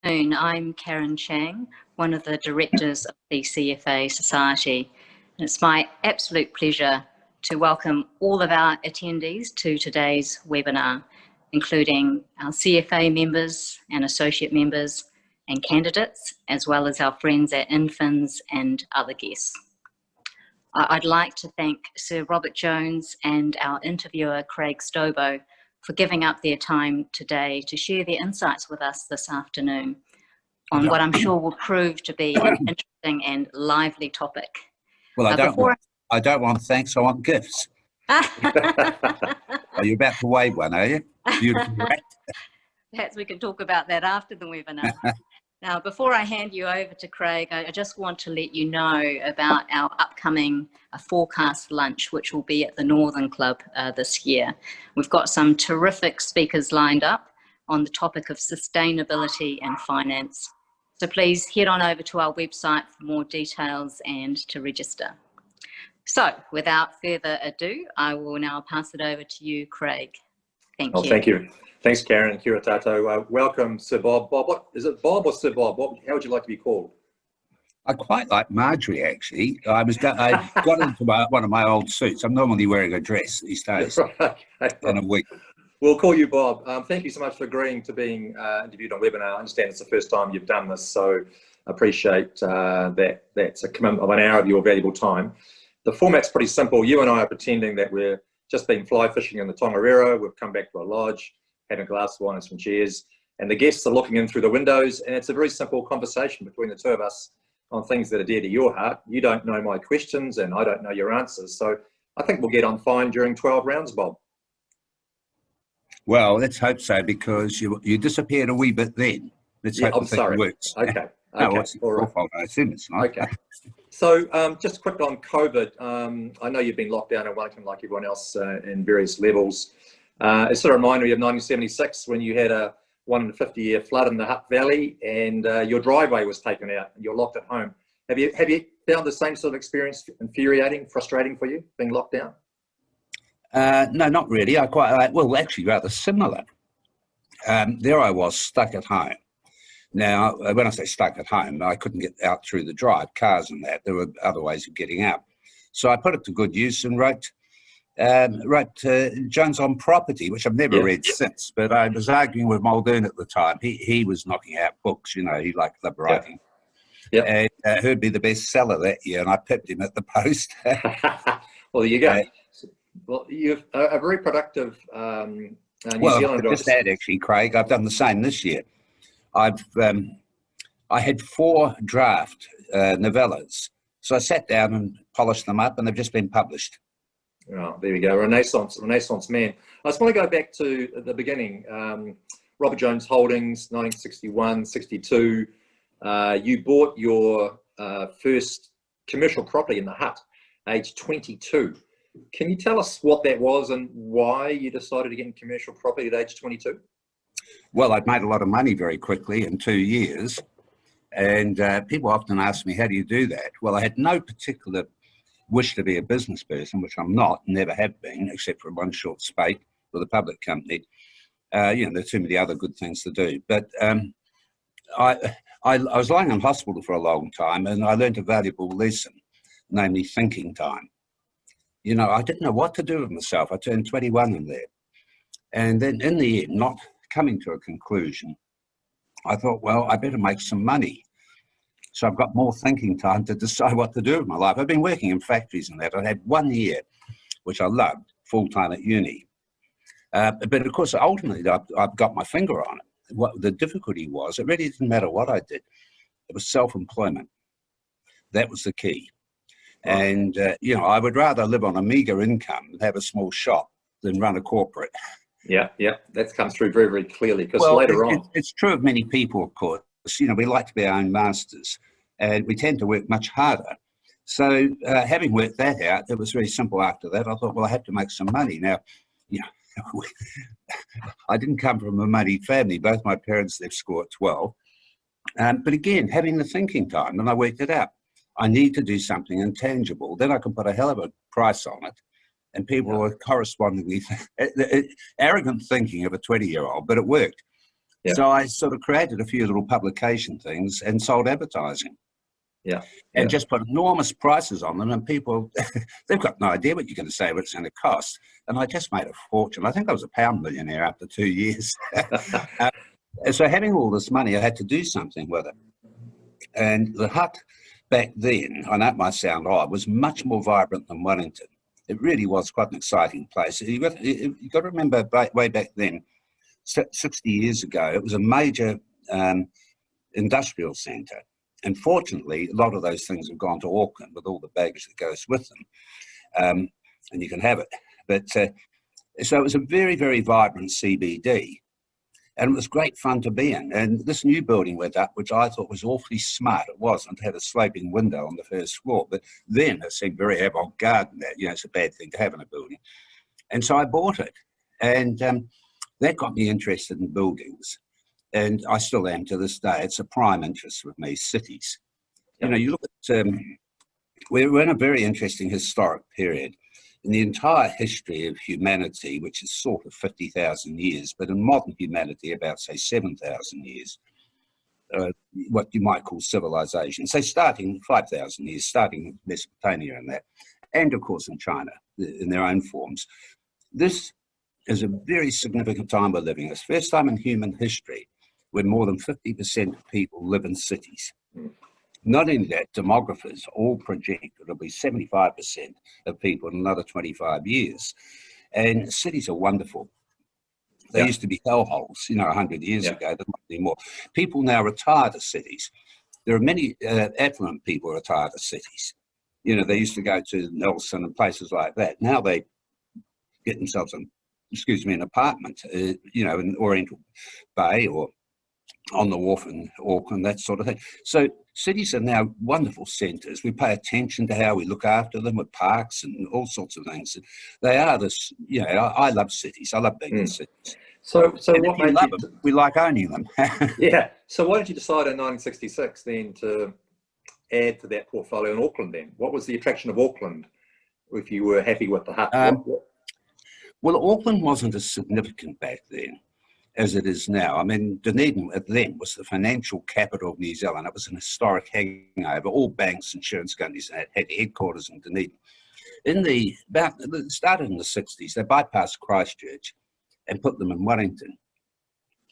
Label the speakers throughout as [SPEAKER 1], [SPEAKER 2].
[SPEAKER 1] I'm Karen Chang, one of the directors of the CFA Society. And it's my absolute pleasure to welcome all of our attendees to today's webinar, including our CFA members and associate members and candidates, as well as our friends at Infins and other guests. I'd like to thank Sir Robert Jones and our interviewer, Craig Stobo, for giving up their time today to share their insights with us this afternoon on what I'm sure will prove to be an interesting and lively topic.
[SPEAKER 2] Well, I don't want thanks, I want gifts. Are you about to wave one, are you?
[SPEAKER 1] Perhaps we can talk about that after the webinar. Now, before I hand you over to Craig, I just want to let you know about our upcoming forecast lunch, which will be at the Northern Club this year. We've got some terrific speakers lined up on the topic of sustainability and finance. So please head on over to our website for more details and to register. So without further ado, I will now pass it over to you, Craig. Thank you.
[SPEAKER 3] Thank you. Thanks, Karen. Kia tato. Welcome, Sir Bob. Bob, what is it, Bob or Sir Bob? How would you like to be called?
[SPEAKER 2] I quite like Marjorie, actually. I got into one of my old suits. I'm normally wearing a dress these days on a wig.
[SPEAKER 3] We'll call you Bob. Thank you so much for agreeing to being interviewed on webinar. I understand it's the first time you've done this, so I appreciate that. That's a commitment of an hour of your valuable time. The format's pretty simple. You and I are pretending that we're just been fly fishing in the Tongariro. We've come back to a lodge, had a glass of wine and some chairs, and the guests are looking in through the windows, and it's a very simple conversation between the two of us on things that are dear to your heart. You don't know my questions and I don't know your answers, so I think we'll get on fine during 12 rounds, Bob.
[SPEAKER 2] Well, let's hope so, because you disappeared a wee bit then. Let's hope
[SPEAKER 3] I'm sorry.
[SPEAKER 2] Works.
[SPEAKER 3] Okay.
[SPEAKER 2] No, it's your fault, I assume it's not.
[SPEAKER 3] Okay. So just quick on COVID. I know you've been locked down in Wellington like everyone else in various levels. It sort of reminded me of 1976 when you had a 1 in 50-year flood in the Hutt Valley and your driveway was taken out and you're locked at home. Have you found the same sort of experience infuriating, frustrating for you, being locked down?
[SPEAKER 2] No, not really. I quite like, well, actually rather similar. There I was, stuck at home. Now, when I say stuck at home, I couldn't get out through the drive, cars and that. There were other ways of getting out. So I put it to good use and wrote Jones on Property, which I've never read since, but I was arguing with Muldoon at the time. He was knocking out books, you know, he liked club writing. And he'd be the bestseller that year, and I pipped him at the post.
[SPEAKER 3] Well, there you go. Well, you've a very productive New Zealand.
[SPEAKER 2] Just that, actually, Craig, I've done the same this year. I had 4 draft novellas, so I sat down and polished them up, and they've just been published.
[SPEAKER 3] Oh, there we go, Renaissance man. I just want to go back to the beginning. Robert Jones Holdings, 1961, 62. You bought your first commercial property in the Hutt, age 22. Can you tell us what that was and why you decided to get in commercial property at age 22?
[SPEAKER 2] Well, I'd made a lot of money very quickly in 2 years, and people often ask me, how do you do that? Well, I had no particular wish to be a business person, which I'm not, never have been, except for one short spate with a public company. You know, there's too many other good things to do. But I was lying in hospital for a long time, and I learned a valuable lesson, namely thinking time. You know, I didn't know what to do with myself. I turned 21 in there. And then in the end, not coming to a conclusion, I thought, well, I better make some money. So I've got more thinking time to decide what to do with my life. I've been working in factories and that. I had 1 year, which I loved, full-time at uni. But of course, ultimately, I've got my finger on it. What the difficulty was, it really didn't matter what I did. It was self-employment. That was the key. And, you know, I would rather live on a meagre income and have a small shop than run a corporate.
[SPEAKER 3] Yeah, that comes through very, very clearly, because later on...
[SPEAKER 2] It's true of many people, of course. You know, we like to be our own masters, and we tend to work much harder. So having worked that out, it was very simple after that. I thought, well, I had to make some money. Now, you know, I didn't come from a moneyed family. Both my parents left school at 12. But again, having the thinking time, and I worked it out. I need to do something intangible. Then I can put a hell of a price on it, and people were correspondingly arrogant thinking of a 20-year-old, but it worked.
[SPEAKER 3] Yeah.
[SPEAKER 2] So I sort of created a few little publication things and sold advertising.
[SPEAKER 3] Yeah.
[SPEAKER 2] And just put enormous prices on them, and people, they've got no idea what you're going to say, what it's going to cost. And I just made a fortune. I think I was a pound millionaire after 2 years. So having all this money, I had to do something with it. And the hut back then, I know it might sound odd, was much more vibrant than Wellington. It really was quite an exciting place. You've got to remember way back then, 60 years ago, it was a major industrial centre. And fortunately, a lot of those things have gone to Auckland with all the baggage that goes with them. And you can have it. But so it was a very, very vibrant CBD. And it was great fun to be in. And this new building went up, which I thought was awfully smart. It wasn't. It had a sloping window on the first floor. But then it seemed very avant-garde that, it's a bad thing to have in a building. And so I bought it. And that got me interested in buildings. And I still am to this day. It's a prime interest with me, cities.
[SPEAKER 3] Yeah.
[SPEAKER 2] You look at, we're in a very interesting historic period. In the entire history of humanity, which is sort of 50,000 years, but in modern humanity, about, say, 7,000 years, what you might call civilization. Say, starting 5,000 years, starting in Mesopotamia and that, and of course in China, in their own forms. This is a very significant time we're living. It's the first time in human history when more than 50% of people live in cities. Not only that, demographers all project it'll be 75% of people in another 25 years. And cities are wonderful. They used to be hellholes, 100 years ago. They're not anymore. People now retire to cities. There are many affluent people retire to cities. They used to go to Nelson and places like that. Now they get themselves an apartment, in Oriental Bay or on the wharf in Auckland, that sort of thing. So cities are now wonderful centres. We pay attention to how we look after them with parks and all sorts of things. They are this, I love cities. I love being in cities.
[SPEAKER 3] So
[SPEAKER 2] and
[SPEAKER 3] what
[SPEAKER 2] if you love them, we like owning them.
[SPEAKER 3] Yeah. So why did you decide in 1966 then to add to that portfolio in Auckland then? What was the attraction of Auckland if you were happy with the hut?
[SPEAKER 2] Well, Auckland wasn't as significant back then as it is now. I mean, Dunedin then was the financial capital of New Zealand. It was an historic hangover. All banks, insurance companies had headquarters in Dunedin. It started in the 60s. They bypassed Christchurch and put them in Wellington.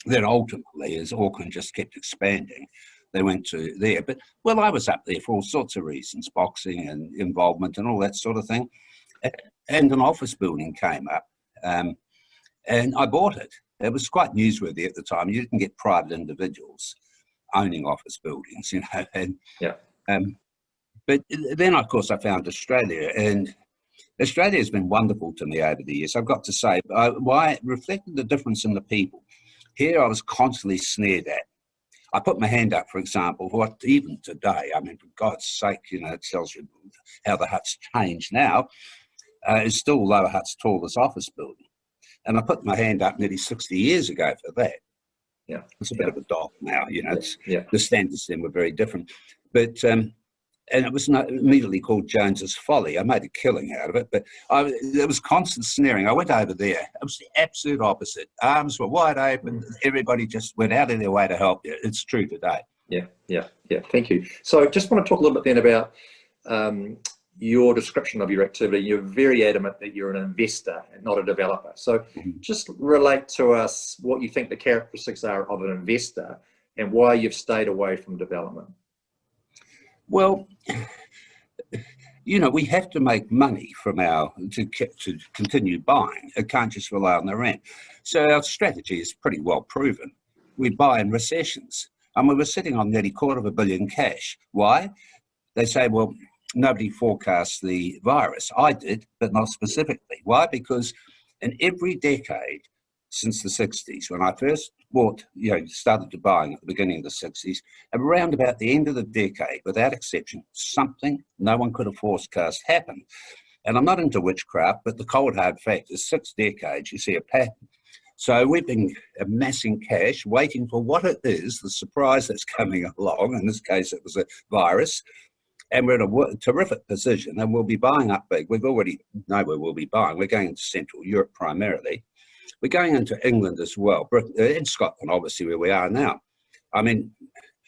[SPEAKER 2] Then ultimately, as Auckland just kept expanding, they went to there. But, I was up there for all sorts of reasons, boxing and involvement and all that sort of thing. And an office building came up, and I bought it. It was quite newsworthy at the time. You didn't get private individuals owning office buildings, but then, of course, I found Australia, and Australia has been wonderful to me over the years. I've got to say, why reflected the difference in the people. Here, I was constantly sneered at. I put my hand up, for example, for what even today, I mean, for God's sake, it tells you how the hut's changed now. It's still Lower Hutt's tallest office building. And I put my hand up nearly 60 years ago for that.
[SPEAKER 3] Yeah.
[SPEAKER 2] It's a bit of a dog now, the standards then were very different. But, and it was immediately called Jones's Folly. I made a killing out of it, but there was constant sneering. I went over there. It was the absolute opposite. Arms were wide open. Everybody just went out of their way to help you. It's true today.
[SPEAKER 3] Yeah. Thank you. So just want to talk a little bit then about your description of your activity. You're very adamant that you're an investor and not a developer. So just relate to us what you think the characteristics are of an investor and why you've stayed away from development.
[SPEAKER 2] Well, we have to make money from to continue buying. It can't just rely on the rent. So our strategy is pretty well proven. We buy in recessions. And we were sitting on nearly $250 million cash. Why? They say, well, nobody forecast the virus. I did, but not specifically. Why? Because in every decade since the 60s, when I first started to buying at the beginning of the 60s, and around about the end of the decade, without exception, something no one could have forecast happened. And I'm not into witchcraft, but the cold hard fact is 6 decades, you see a pattern. So we've been amassing cash, waiting for what it is, the surprise that's coming along. In this case, it was a virus. And we're in a terrific position, and we'll be buying up big. We've already know where we'll be buying. We're going to Central Europe primarily. We're going into England as well, in Scotland, obviously, where we are now. I mean,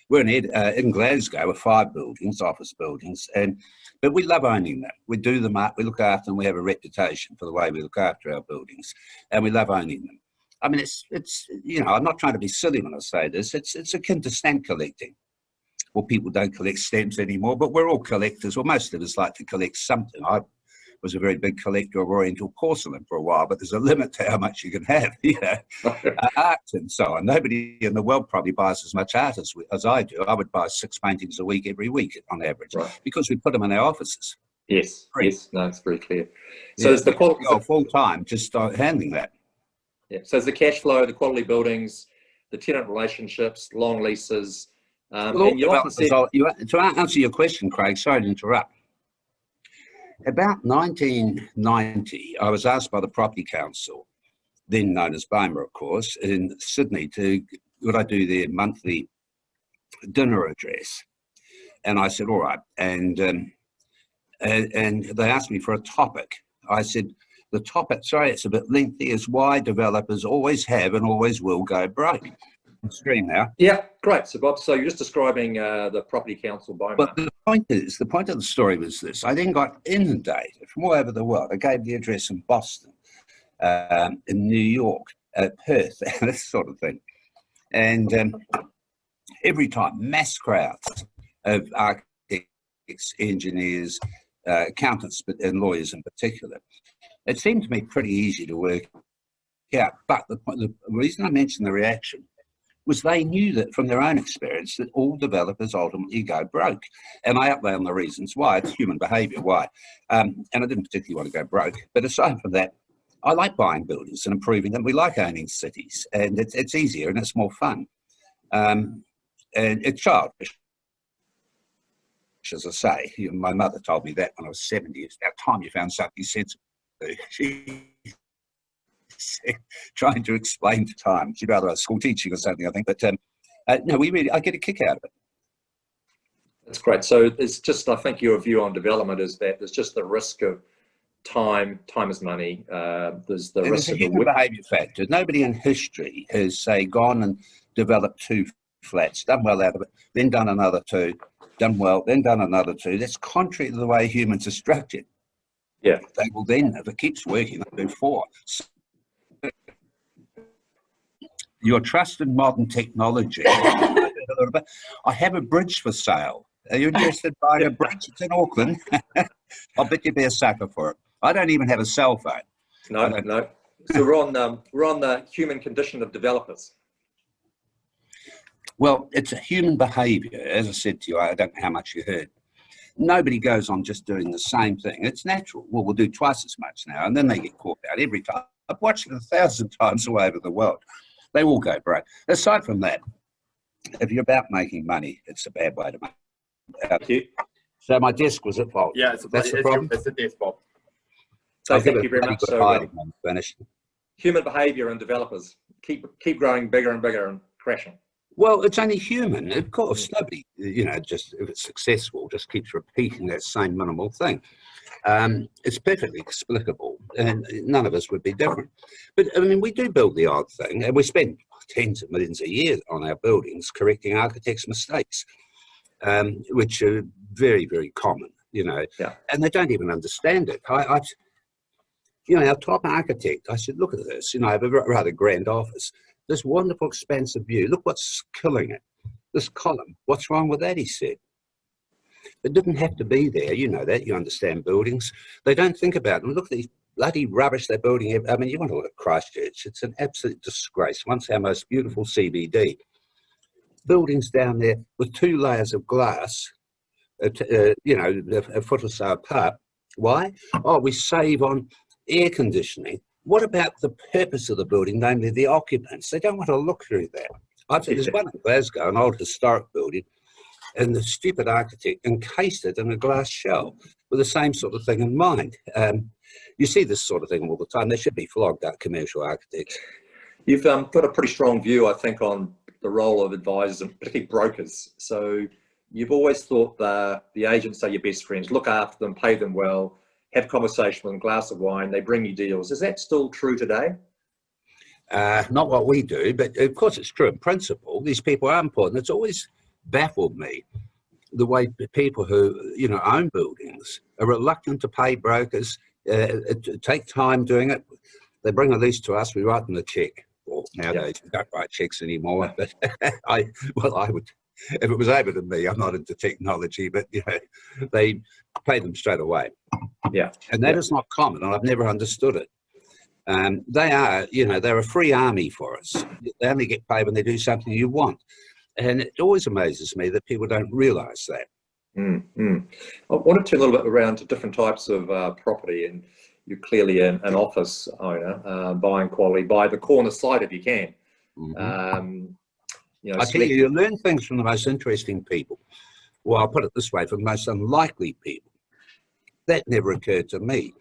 [SPEAKER 2] we're in Glasgow with 5 buildings, office buildings, but we love owning them. We do them up, we look after them, we have a reputation for the way we look after our buildings, and we love owning them. I mean, it's you know, I'm not trying to be silly when I say this, it's akin to stamp collecting. Well, people don't collect stamps anymore, but we're all collectors. Well, most of us like to collect something. I was a very big collector of Oriental porcelain for a while, but there's a limit to how much you can have, you know, art and so on. Nobody in the world probably buys as much art as I do. I would buy 6 paintings a week, every week on average, because we put them in our offices.
[SPEAKER 3] Yes, yes, no, it's very clear. So
[SPEAKER 2] yeah,
[SPEAKER 3] is the quality
[SPEAKER 2] full time just start handling that.
[SPEAKER 3] Yeah, so it's the cash flow, the quality buildings, the tenant relationships, long leases, and you often said...
[SPEAKER 2] To answer your question, Craig, sorry to interrupt. About 1990, I was asked by the Property Council, then known as BOMA, of course, in Sydney, would I do their monthly dinner address? And I said, all right. And they asked me for a topic. I said, the topic, sorry, it's a bit lengthy, is why developers always have and always will go broke. Screen now.
[SPEAKER 3] Yeah, great. So, Bob, so you're just describing the Property Council BOMA.
[SPEAKER 2] But the point of the story was this. I then got inundated from all over the world. I gave the address in Boston, in New York, Perth, this sort of thing. And every time, mass crowds of architects, engineers, accountants, and lawyers in particular. It seemed to me pretty easy to work out. But the reason I mentioned the reaction was they knew that from their own experience that all developers ultimately go broke. And I outlined the reasons why. It's human behaviour, why. And I didn't particularly want to go broke. But aside from that, I like buying buildings and improving them. We like owning cities, and it's easier and it's more fun. And it's childish, as I say. My mother told me that when I was 70. It's about time you found something sensible. She trying to explain to time. She'd rather have school teaching or something, I think. But no, I get a kick out of it.
[SPEAKER 3] That's great. So it's just, I think your view on development is that there's just the risk of time is money. There's the risk of the
[SPEAKER 2] human behaviour factor. Nobody in history has, say, gone and developed 2 flats, done well out of it, then done another 2, done well, then done another 2. That's contrary to the way humans are structured.
[SPEAKER 3] Yeah.
[SPEAKER 2] They will then, if it keeps working, they'll do 4. Your trust in modern technology. I have a bridge for sale. Are you interested in buying a bridge? It's in Auckland. I'll bet you'd be a sucker for it. I don't even have a cell phone.
[SPEAKER 3] No. So we're on the human condition of developers.
[SPEAKER 2] Well, it's a human behaviour. As I said to you, I don't know how much you heard. Nobody goes on just doing the same thing. It's natural. Well, we'll do twice as much now, and then they get caught out every time. I've watched it 1,000 times all over the world. They all go broke. Aside from that, if you're about making money, it's a bad way to make it.
[SPEAKER 3] Thank you.
[SPEAKER 2] So my desk was at fault.
[SPEAKER 4] Yeah,
[SPEAKER 2] that's the problem.
[SPEAKER 4] It's a desk, Bob.
[SPEAKER 3] So thank you very much. So
[SPEAKER 2] finished.
[SPEAKER 3] Human behaviour and developers keep growing bigger and bigger and crashing.
[SPEAKER 2] Well, it's only human. Of course, nobody, just if it's successful, just keeps repeating that same minimal thing. It's perfectly explicable, and none of us would be different. But, I mean, we do build the odd thing, and we spend tens of millions a year on our buildings correcting architects' mistakes, which are very, very common, and they don't even understand it. Our top architect, I said, look at this, I have a rather grand office. This wonderful expansive view, look what's killing it. This column, what's wrong with that, he said. It didn't have to be there, you know that, you understand buildings. They don't think about them. Look at these bloody rubbish they're building. I mean, you want to look at Christchurch, it's an absolute disgrace. Once our most beautiful CBD. Buildings down there with 2 layers of glass, a foot or so apart. Why? Oh, we save on air conditioning. What about the purpose of the building, namely the occupants? They don't want to look through that. I've seen there's one in Glasgow, an old historic building, and the stupid architect encased it in a glass shell with the same sort of thing in mind. You see this sort of thing all the time. They should be flogged out, commercial architects.
[SPEAKER 3] You've got a pretty strong view, I think, on the role of advisors and particularly brokers. So you've always thought the agents are your best friends. Look after them, pay them well, have conversation with them, glass of wine, they bring you deals. Is that still true today?
[SPEAKER 2] Not what we do, but of course it's true in principle. These people are important. It's always baffled me the way people who, own buildings are reluctant to pay brokers, take time doing it. They bring a lease to us, we write them a cheque. Well, nowadays we don't write cheques anymore, but I would, if it was able to me, I'm not into technology, but they pay them straight away.
[SPEAKER 3] Yeah.
[SPEAKER 2] And that is not common, and I've never understood it. They are, they're a free army for us. They only get paid when they do something you want. And it always amazes me that people don't realise that.
[SPEAKER 3] I want to turn a little bit around to different types of property, and you're clearly an office owner, buying quality, buy the corner site if you can.
[SPEAKER 2] I tell you, you learn things from the most interesting people. Well, I'll put it this way, from the most unlikely people. That never occurred to me.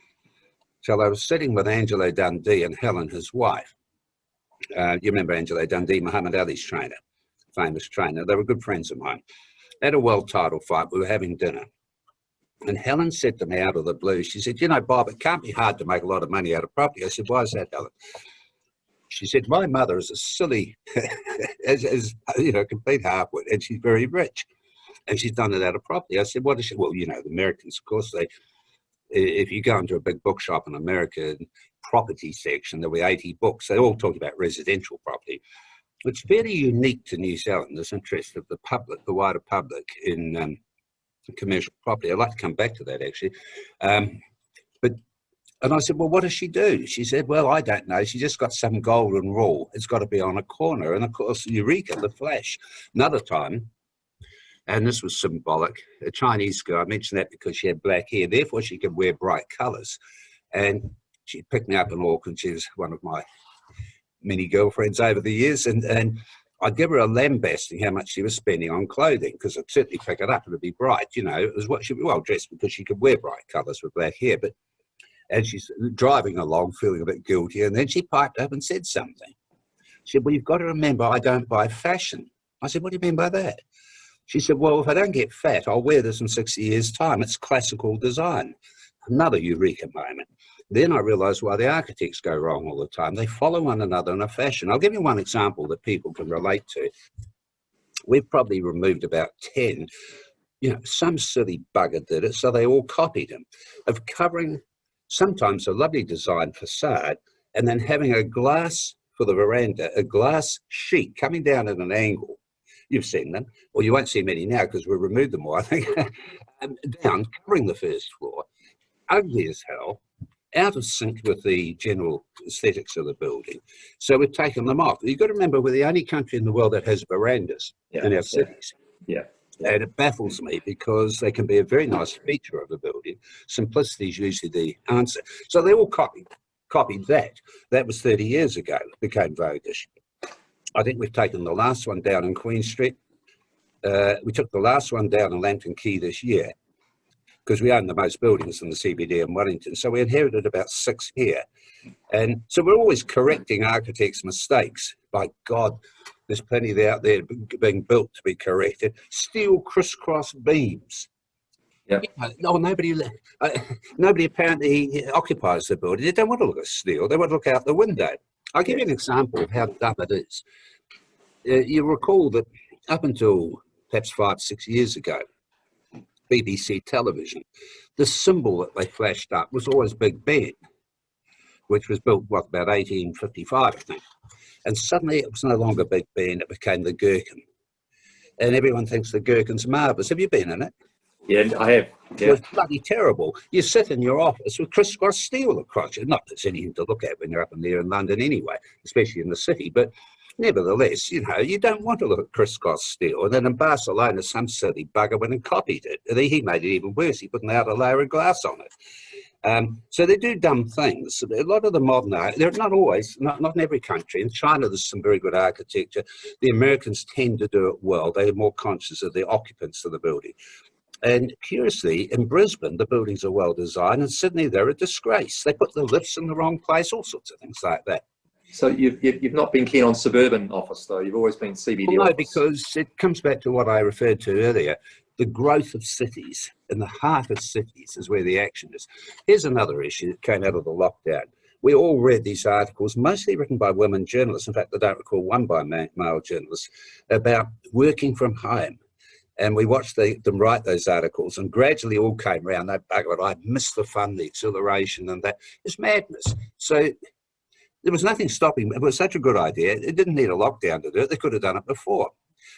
[SPEAKER 2] So I was sitting with Angelo Dundee and Helen, his wife. You remember Angelo Dundee, Muhammad Ali's trainer, famous trainer. They were good friends of mine. At a world title fight, we were having dinner. And Helen said to me out of the blue, she said, Bob, it can't be hard to make a lot of money out of property. I said, why is that, Helen? She said, my mother is a silly, complete halfwit, and she's very rich. And she's done it out of property. I said, what is she? Well, the Americans, of course, if you go into a big bookshop in America, property section, there'll be 80 books. They all talk about residential property. It's very unique to New Zealand, this interest of the public, the wider public, in commercial property. I'd like to come back to that, actually. And I said, well, what does she do? She said, well, I don't know. She just got some golden rule. It's got to be on a corner. And, of course, Eureka, the flash. Another time, and this was symbolic, a Chinese girl, I mentioned that because she had black hair, therefore she could wear bright colours. And she picked me up in Auckland. She was one of my many girlfriends over the years. And I'd give her a lambasting how much she was spending on clothing, because I'd certainly pick it up. It would be bright, It was what she'd be well dressed because she could wear bright colours with black hair. And she's driving along, feeling a bit guilty, and then she piped up and said something. She said, well, you've got to remember, I don't buy fashion. I said, what do you mean by that? She said, well, if I don't get fat, I'll wear this in 60 years' time. It's classical design. Another eureka moment. Then I realised why the architects go wrong all the time. They follow one another in a fashion. I'll give you one example that people can relate to. We've probably removed about 10. Some silly bugger did it, so they all copied him, of covering sometimes a lovely design facade, and then having a glass for the veranda, a glass sheet coming down at an angle. You've seen them. Well, you won't see many now because we've removed them all, I think. Down, covering the first floor. Ugly as hell, out of sync with the general aesthetics of the building. So we've taken them off. You've got to remember, we're the only country in the world that has verandas in our cities.
[SPEAKER 3] Yeah.
[SPEAKER 2] And it baffles me because they can be a very nice feature of a building. Simplicity is usually the answer. So they all copied that. That was 30 years ago. It became voguish. I think we've taken the last one down in Queen Street. We took the last one down in Lambton Quay this year because we own the most buildings in the CBD in Wellington. So we inherited about 6 here. And so we're always correcting architects' mistakes. By God, there's plenty out there being built to be corrected. Steel crisscross beams.
[SPEAKER 3] Yeah.
[SPEAKER 2] Nobody apparently occupies the building. They don't want to look at steel. They want to look out the window. I'll give you an example of how dumb it is. You recall that up until perhaps 5-6 years ago, BBC television, the symbol that they flashed up was always Big Ben, which was built, about 1855, I think. And suddenly it was no longer Big Ben, it became the Gherkin. And everyone thinks the Gherkin's marvellous. Have you been in it?
[SPEAKER 3] Yeah, I have. Yeah.
[SPEAKER 2] It was bloody terrible. You sit in your office with crisscross steel across you. Not that it's anything to look at when you're up in there in London anyway, especially in the city. But nevertheless, you don't want to look at crisscross steel. And then in Barcelona, some silly bugger went and copied it. He made it even worse. He put an outer layer of glass on it. So they do dumb things. A lot of the modern art, they're not always, not in every country. In China, there's some very good architecture. The Americans tend to do it well. They're more conscious of the occupants of the building. And curiously, in Brisbane, the buildings are well designed. In Sydney, they're a disgrace. They put the lifts in the wrong place, all sorts of things like that.
[SPEAKER 3] So you've not been keen on suburban office, though? You've always been CBD
[SPEAKER 2] No,
[SPEAKER 3] office?
[SPEAKER 2] because it comes back to what I referred to earlier. The growth of cities, in the heart of cities, is where the action is. Here's another issue that came out of the lockdown. we all read these articles, mostly written by women journalists. In fact, I don't recall one by male journalists, about working from home. And we watched them write those articles, and gradually all came around. They buggered, I missed the fun, the exhilaration, and that. It's madness. So there was nothing stopping. It was such a good idea. It didn't need a lockdown to do it. They could have done it before.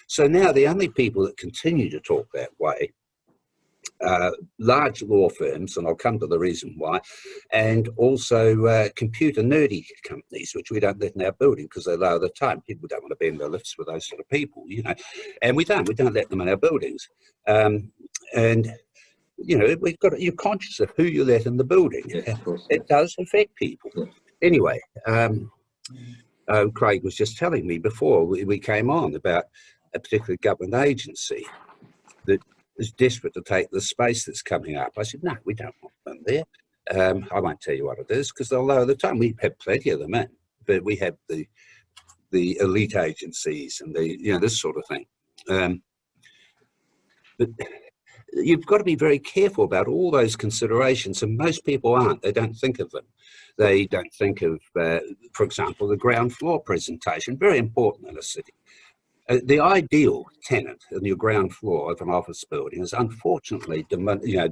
[SPEAKER 2] So now the only people that continue to talk that way, large law firms, and I'll come to the reason why, and also computer nerdy companies, which we don't let in our building because they lower the time. People don't want to be in their lifts with those sort of people, you know, and we don't let them in our buildings. And you know, you're conscious of who you let in the building.
[SPEAKER 3] Yeah, of course.
[SPEAKER 2] It does affect people.
[SPEAKER 3] Yeah.
[SPEAKER 2] Anyway, Craig was just telling me before we came on about a particular government agency that is desperate to take the space that's coming up. I said, no, we don't want them there. I won't tell you what it is because they'll lower the time. We have plenty of them in, but we have the elite agencies and this sort of thing. But you've got to be very careful about all those considerations, and most people aren't. They don't think of them. They don't think of, for example, the ground floor presentation, very important in a city. The ideal tenant in your ground floor of an office building is unfortunately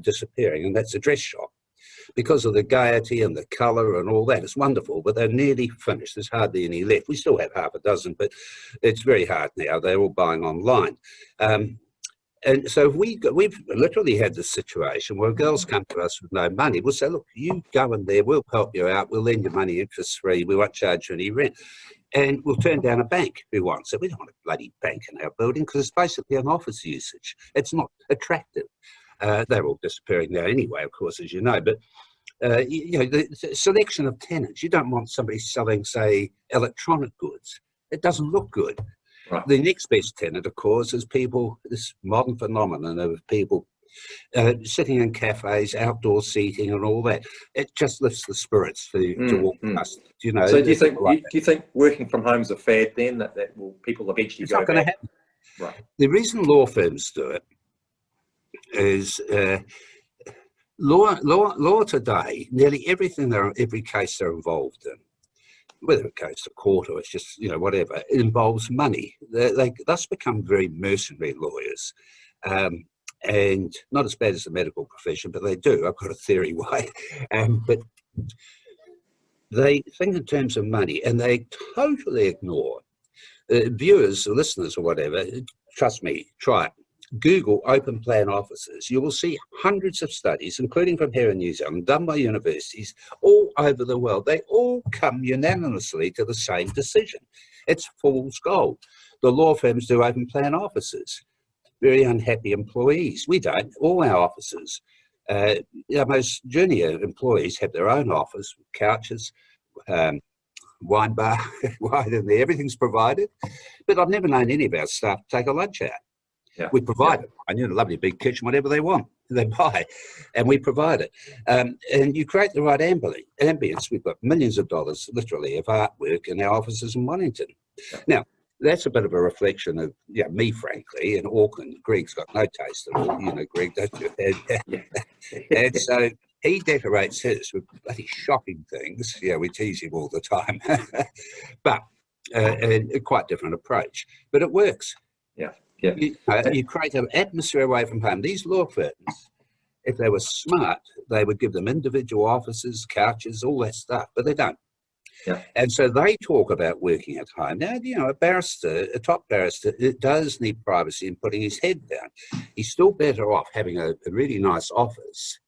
[SPEAKER 2] disappearing, and that's a dress shop. Because of the gaiety and the colour and all that, it's wonderful, but they're nearly finished. There's hardly any left. We still have half a dozen, but it's very hard now. They're all buying online. And so we've literally had this situation where girls come to us with no money. We'll say, look, you go in there, we'll help you out, we'll lend you money interest-free, we won't charge you any rent. And we'll turn down a bank who wants it. We don't want a bloody bank in our building because it's basically an office usage. It's not attractive. They're all disappearing now anyway, of course, as you know. But, the selection of tenants, you don't want somebody selling, say, electronic goods. It doesn't look good.
[SPEAKER 3] Right.
[SPEAKER 2] The next best tenant, of course, is people, this modern phenomenon of people sitting in cafes, outdoor seating and all that. It just lifts the spirits to walk past. You know,
[SPEAKER 3] so do you think working from home is a fad then, that people eventually
[SPEAKER 2] it's
[SPEAKER 3] go
[SPEAKER 2] not going to happen.
[SPEAKER 3] Right.
[SPEAKER 2] The reason law firms do it is law today, nearly every case they're involved in, whether it goes to court or it's just, whatever, it involves money. They thus become very mercenary lawyers. And not as bad as the medical profession, but they do. I've got a theory why. But they think in terms of money, and they totally ignore viewers or listeners or whatever. Trust me, try it. Google open plan offices. You will see hundreds of studies, including from here in New Zealand, done by universities all over the world. They all come unanimously to the same decision. It's fool's gold. The law firms do open plan offices. Very unhappy employees. We don't. All our offices, most junior employees have their own office, couches, wine bar, wine in there. Everything's provided. But I've never known any of our staff to take a lunch out.
[SPEAKER 3] Yeah.
[SPEAKER 2] We provide it. I need a lovely big kitchen, whatever they want, they buy, and we provide it. And you create the right ambience. We've got millions of dollars, literally, of artwork in our offices in Wellington.
[SPEAKER 3] Yeah.
[SPEAKER 2] Now, that's a bit of a reflection of me, frankly, in Auckland. Greg's got no taste at all, Greg, don't you? And so he decorates his with bloody shocking things. Yeah, we tease him all the time. But a quite different approach. But it works.
[SPEAKER 3] Yeah. Yeah.
[SPEAKER 2] You create an atmosphere away from home. These law firms, if they were smart, they would give them individual offices, couches, all that stuff, but they don't.
[SPEAKER 3] Yeah.
[SPEAKER 2] And so they talk about working at home. Now, a barrister, a top barrister, it does need privacy and putting his head down. He's still better off having a really nice office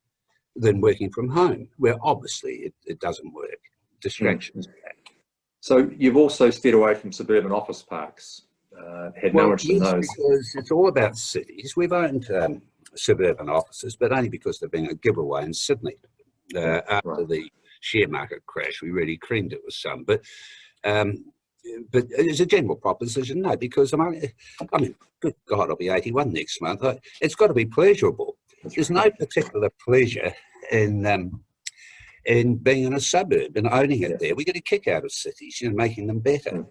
[SPEAKER 2] than working from home, where obviously it doesn't work. Distractions.
[SPEAKER 3] So you've also steered away from suburban office parks. Had no interest in those.
[SPEAKER 2] Because it's all about cities. We've owned suburban offices, but only because they've been a giveaway in Sydney. After the share market crash, we really creamed it with some. But as a general proposition, no, because I mean, good God, I'll be 81 next month. It's got to be pleasurable. There's no particular pleasure in being in a suburb and owning it there. We get a kick out of cities, making them better.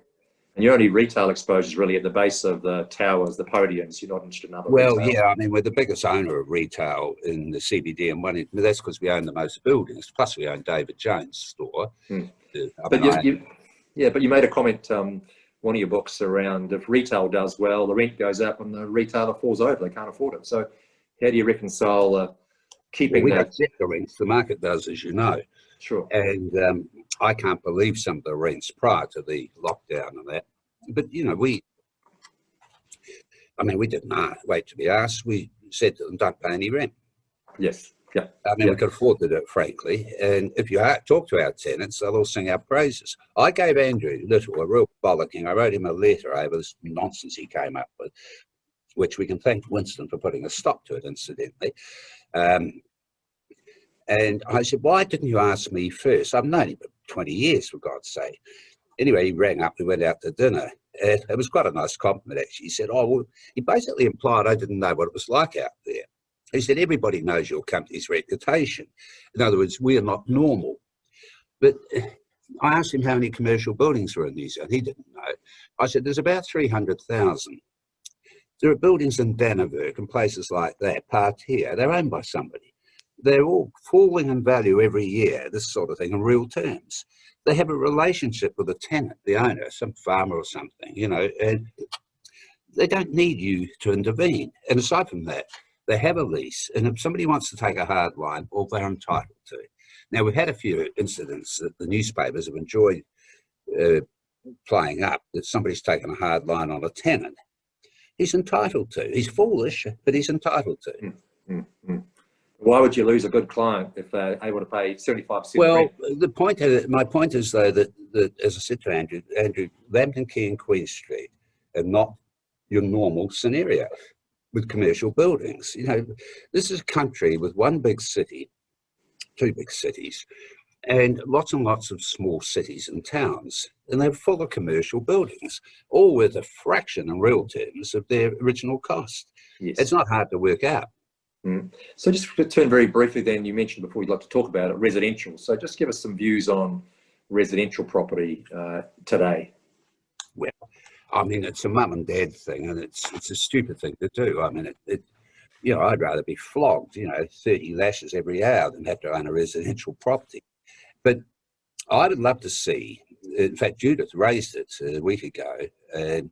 [SPEAKER 3] And your only retail exposure is really at the base of the towers, the podiums. You're not interested in other
[SPEAKER 2] Well,
[SPEAKER 3] retail.
[SPEAKER 2] yeah, I mean, we're the biggest owner of retail in the CBD, and that's because we own the most buildings. Plus, we own David Jones' store.
[SPEAKER 3] But you made a comment, one of your books, around if retail does well, the rent goes up and the retailer falls over, they can't afford it. So how do you reconcile keeping
[SPEAKER 2] we
[SPEAKER 3] that?
[SPEAKER 2] don't set the rents, the market does, as you know.
[SPEAKER 3] Sure.
[SPEAKER 2] And I can't believe some of the rents prior to the lockdown and that. But, you know, we didn't wait to be asked. We said to them, don't pay any rent.
[SPEAKER 3] Yes. Yeah.
[SPEAKER 2] I mean, we could afford to do it, frankly. And if you talk to our tenants, they'll all sing our praises. I gave Andrew Little a real bollocking. I wrote him a letter over this nonsense he came up with, which we can thank Winston for putting a stop to it, incidentally. And I said, why didn't you ask me first? I've known him for 20 years, for God's sake. Anyway, he rang up, we went out to dinner. And it was quite a nice compliment, actually. He said, oh, well, he basically implied I didn't know what it was like out there. He said, everybody knows your company's reputation. In other words, we are not normal. But I asked him how many commercial buildings were in New Zealand. He didn't know. I said, there's about 300,000. There are buildings in Dannevirke and places like that, Partia. They're owned by somebody. They're all falling in value every year, this sort of thing, in real terms. They have a relationship with the tenant, the owner, some farmer or something, you know, and they don't need you to intervene. And aside from that, they have a lease, and if somebody wants to take a hard line, well, they're entitled to. Now, we've had a few incidents that the newspapers have enjoyed playing up, that somebody's taken a hard line on a tenant. He's entitled to. He's foolish, but he's entitled to.
[SPEAKER 3] Why would you lose a good client if they're able to pay 75%?
[SPEAKER 2] Well, my point is, though, that as I said to Andrew, Lambton Quay and Queen Street are not your normal scenario with commercial buildings. You know, this is a country with one big city, two big cities, and lots of small cities and towns, and they're full of commercial buildings, all with a fraction in real terms of their original cost. Yes. It's not hard to work out.
[SPEAKER 3] So just to turn very briefly then, you mentioned before you'd like to talk about it, residential. So just give us some views on residential property today.
[SPEAKER 2] Well, I mean, it's a mum and dad thing, and it's a stupid thing to do. I mean, you know, I'd rather be flogged, 30 lashes every hour than have to own a residential property. But I would love to see, in fact, Judith raised it a week ago, and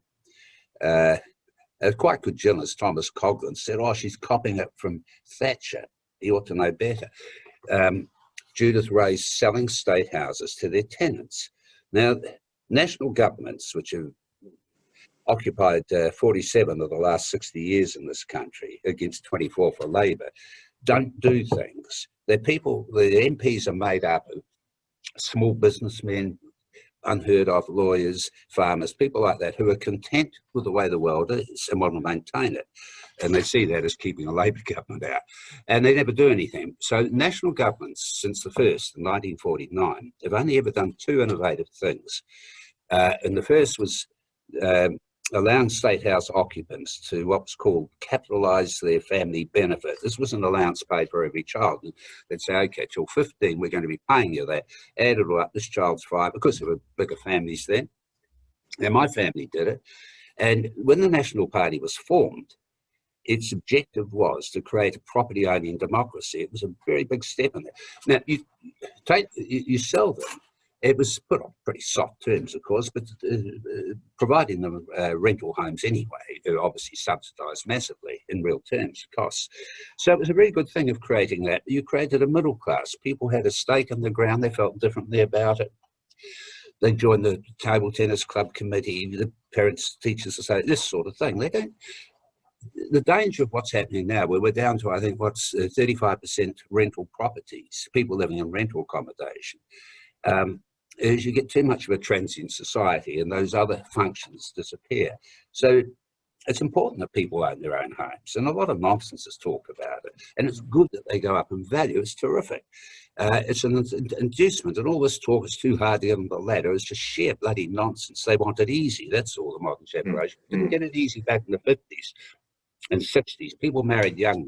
[SPEAKER 2] a quite good journalist, Thomas Coughlin, said, oh, she's copying it from Thatcher. He ought to know better. Judith raised selling state houses to their tenants. Now, national governments, which have occupied 47 of the last 60 years in this country against 24 for Labor, don't do things. The MPs are made up of small businessmen, unheard of lawyers, farmers, people like that who are content with the way the world is and want to maintain it. And they see that as keeping a Labor government out. And they never do anything. So national governments, since the first in 1949, have only ever done two innovative things. And the first was allowing state house occupants to what was called capitalise their family benefit. This was an allowance paid for every child. And they'd say, okay, till 15, we're going to be paying you that. Add it all up, this child's 5, because there were bigger families then. Now, my family did it. And when the National Party was formed, its objective was to create a property-owning democracy. It was a very big step in there. Now, you sell them. It was put on pretty soft terms, of course, but providing them rental homes anyway, they're obviously subsidised massively in real terms, costs. So it was a very good thing of creating that. You created a middle class. People had a stake in the ground. They felt differently about it. They joined the table tennis club committee, the parents, teachers society, this sort of thing. They don't. The danger of what's happening now, where we're down to, I think, 35% rental properties, people living in rental accommodation, is you get too much of a transient society and those other functions disappear. So it's important that people own their own homes, and a lot of nonsense is talked about it, and it's good that they go up in value. It's terrific. It's an inducement, and all this talk is too hard to get on the ladder. It's just sheer bloody nonsense. They want it easy. That's all the modern generation. Didn't get it easy back in the 50s and 60s. People married young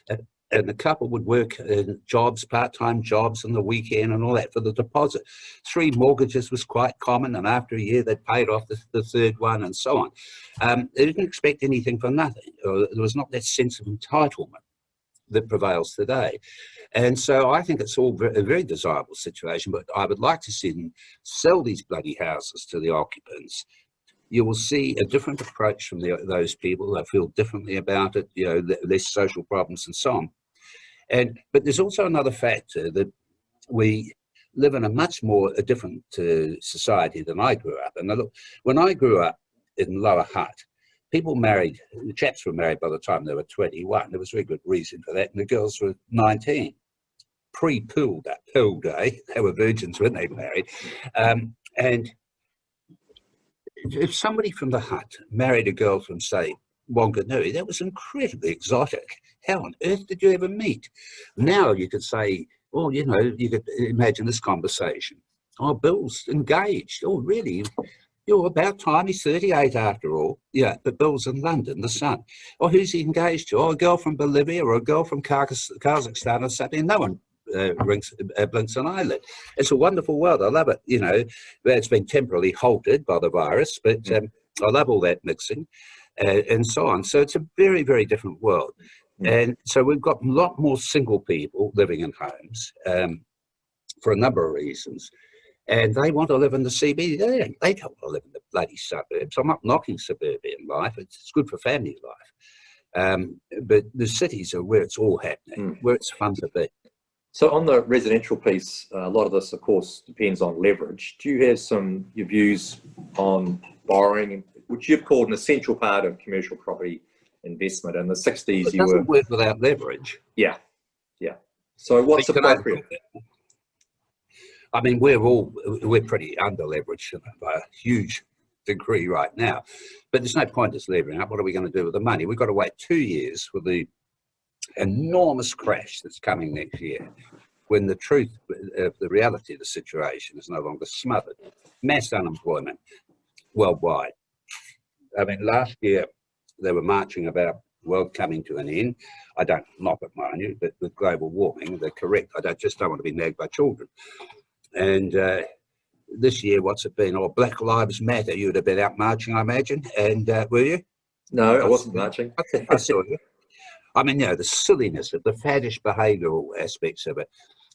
[SPEAKER 2] then. And the couple would work in jobs, part-time jobs on the weekend and all that for the deposit. 3 mortgages was quite common, and after a year they'd paid off the third one and so on. They didn't expect anything for nothing. There was not that sense of entitlement that prevails today. And so I think it's all a very desirable situation, but I would like to see them sell these bloody houses to the occupants. You will see a different approach from those people. They feel differently about it, less social problems and so on. But there's also another factor that we live in a different society than I grew up. And look, when I grew up in Lower Hutt, the chaps were married by the time they were 21. There was very good reason for that. And the girls were 19. Pre-pool day, they were virgins when they married. And if somebody from the Hutt married a girl from, say, Wanganui, that was incredibly exotic. How on earth did you ever meet? Now you could say, well, you could imagine this conversation. Oh, Bill's engaged. Oh, really? About time. He's 38 after all. Yeah, but Bill's in London, the son. Oh, who's he engaged to? Oh, a girl from Bolivia or a girl from Kazakhstan or something. No one blinks an eyelid. It's a wonderful world. I love it. It's been temporarily halted by the virus, but I love all that mixing and so on. So it's a very, very different world. And so we've got a lot more single people living in homes for a number of reasons. And they want to live in the CBD. They don't want to live in the bloody suburbs. I'm not knocking suburban life. It's good for family life. But the cities are where it's all happening, where it's fun to be.
[SPEAKER 3] So on the residential piece, a lot of this, of course, depends on leverage. Do you have your views on borrowing, which you've called an essential part of commercial property investment? In the 60s,
[SPEAKER 2] it doesn't work without leverage.
[SPEAKER 3] Yeah. So what's appropriate?
[SPEAKER 2] I mean, we're pretty under-leveraged by a huge degree right now, but there's no point us levering up. What are we going to do with the money? We've got to wait 2 years for the enormous crash that's coming next year, when the truth of the reality of the situation is no longer smothered. Mass unemployment worldwide. I mean, last year they were marching about the world coming to an end. I don't knock it, mind you, but with global warming, they're correct. I just don't want to be nagged by children. And this year, what's it been? Oh, Black Lives Matter. You'd have been out marching, I imagine. And were you?
[SPEAKER 3] No, I wasn't marching.
[SPEAKER 2] I saw you. I mean, the silliness of the faddish behavioural aspects of it.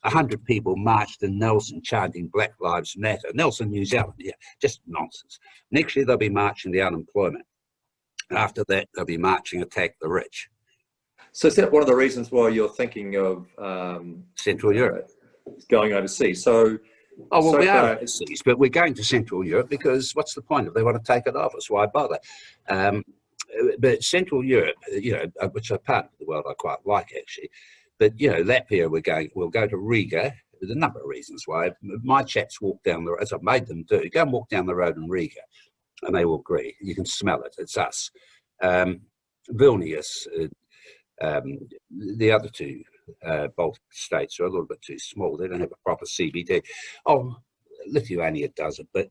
[SPEAKER 2] 100 people marched in Nelson chanting Black Lives Matter. Nelson, New Zealand, just nonsense. Next year, they'll be marching the unemployment. After that, they'll be marching Attack the Rich.
[SPEAKER 3] So is that one of the reasons why you're thinking of
[SPEAKER 2] Central Europe?
[SPEAKER 3] Going overseas?
[SPEAKER 2] We are overseas, but we're going to Central Europe because what's the point if they want to take it off us? Why bother? But Central Europe, which are part of the world I quite like actually. But Latvia, we'll go to Riga. There's a number of reasons why. My chaps walk down the road, as I've made them do. Go and walk down the road in Riga, and they will agree. You can smell it. It's us. Vilnius, the other two Baltic states are a little bit too small. They don't have a proper CBD. Oh, Lithuania does it, but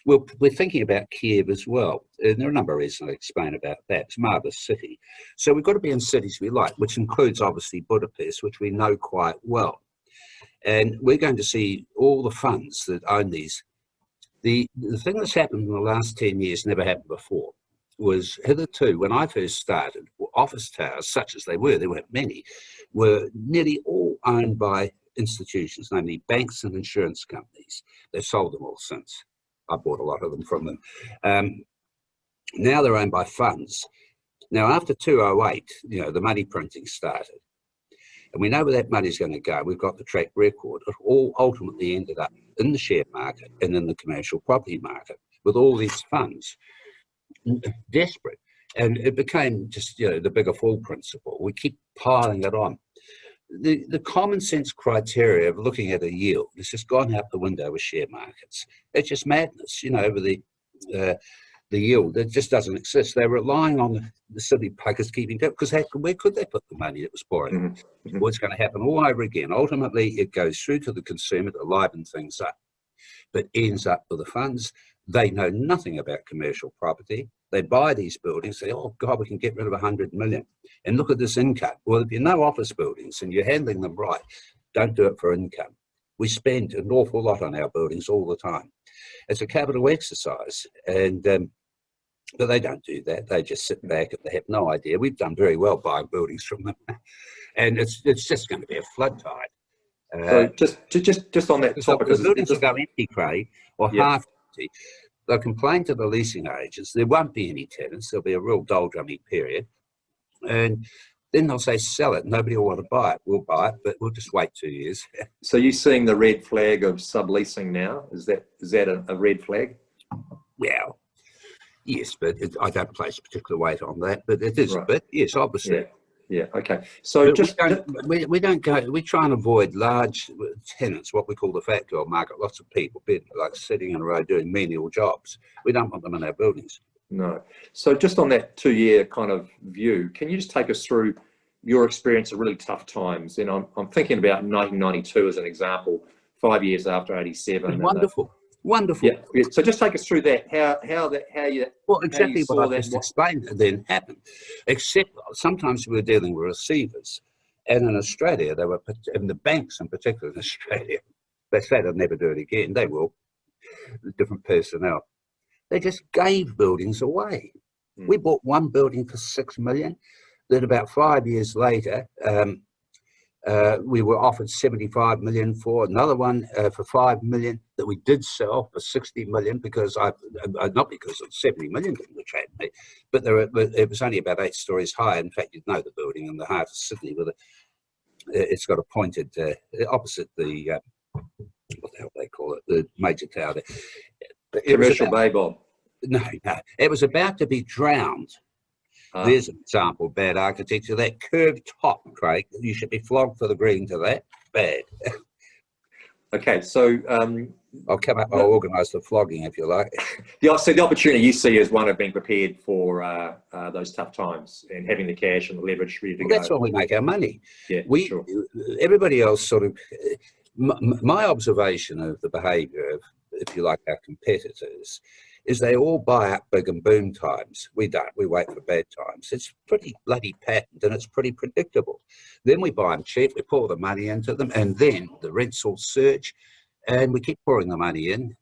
[SPEAKER 2] we're thinking about Kiev as well. And there are a number of reasons I'll explain about that. It's a marvellous city. So we've got to be in cities we like, which includes obviously Budapest, which we know quite well. And we're going to see all the funds that own these. The thing that's happened in the last 10 years never happened before. Was hitherto, when I first started, office towers, such as they were, there weren't many, were nearly all owned by institutions, namely banks and insurance companies. They've sold them all since. I bought a lot of them from them. Now they're owned by funds. Now, after 2008, the money printing started. And we know where that money's going to go. We've got the track record. It all ultimately ended up in the share market and in the commercial property market with all these funds. Desperate, and it became just the bigger fall principle. We keep piling it on. The common sense criteria of looking at a yield has just gone out the window with share markets. It's just madness, over the yield. It just doesn't exist. They're relying on the city pluggers keeping it, because where could they put the money that was pouring? What's going to happen all over again? Ultimately, it goes through to the consumer to liven things up, but ends up with the funds. They know nothing about commercial property. They buy these buildings, say, oh God, we can get rid of 100 million. And look at this income. Well, if you know office buildings and you're handling them right, don't do it for income. We spend an awful lot on our buildings all the time. It's a capital exercise, and but they don't do that. They just sit back and they have no idea. We've done very well buying buildings from them, and it's just going to be a flood tide.
[SPEAKER 3] So just on that topic,
[SPEAKER 2] the buildings will go empty, Craig, or half empty. They'll complain to the leasing agents. There won't be any tenants. There'll be a real doldrummy period, and then they'll say, sell it. Nobody will want to buy it. We'll buy it, but we'll just wait 2 years.
[SPEAKER 3] So you're seeing the red flag of subleasing now? Is that a red flag?
[SPEAKER 2] Well, yes, but I don't place a particular weight on that. But it is a bit, yes, obviously.
[SPEAKER 3] Yeah. Okay. So
[SPEAKER 2] we don't go. We try and avoid large tenants, what we call the fat girl market. Lots of people, like sitting in a row doing menial jobs. We don't want them in our buildings.
[SPEAKER 3] No. So just on that 2-year kind of view, can you just take us through your experience of really tough times? And I'm thinking about 1992 as an example, 5 years after 87.
[SPEAKER 2] Wonderful. Wonderful.
[SPEAKER 3] Yeah. So just take us through that. How you
[SPEAKER 2] exactly
[SPEAKER 3] saw
[SPEAKER 2] what I
[SPEAKER 3] that
[SPEAKER 2] just explained then happened. Except sometimes we were dealing with receivers, and in Australia they were, and the banks in particular in Australia, they say they'll never do it again. They will. Different personnel. They just gave buildings away. We bought one building for $6 million. Then about 5 years later, we were offered $75 million for another one for $5 million that we did sell for $60 million because not because of $70 million didn't attract me, but it was only about 8 stories high. In fact, you'd know the building in the heart of Sydney with it's got a pointed opposite the what the hell they call it, the major tower there.
[SPEAKER 3] Commercial Bay, Bob.
[SPEAKER 2] No, it was about to be drowned. There's an example of bad architecture. That curved top, Craig, you should be flogged for agreeing to that. Bad.
[SPEAKER 3] Okay, so
[SPEAKER 2] I'll organise the flogging if you like.
[SPEAKER 3] So the opportunity you see is one of being prepared for those tough times and having the cash and the leverage ready to go.
[SPEAKER 2] That's when we make our money.
[SPEAKER 3] Yeah, sure.
[SPEAKER 2] Everybody else sort of. My observation of the behaviour of, if you like, our competitors is they all buy up big and boom times. We don't. We wait for bad times. It's pretty bloody patterned and it's pretty predictable. Then we buy them cheap, we pour the money into them, and then the rents will surge and we keep pouring the money in.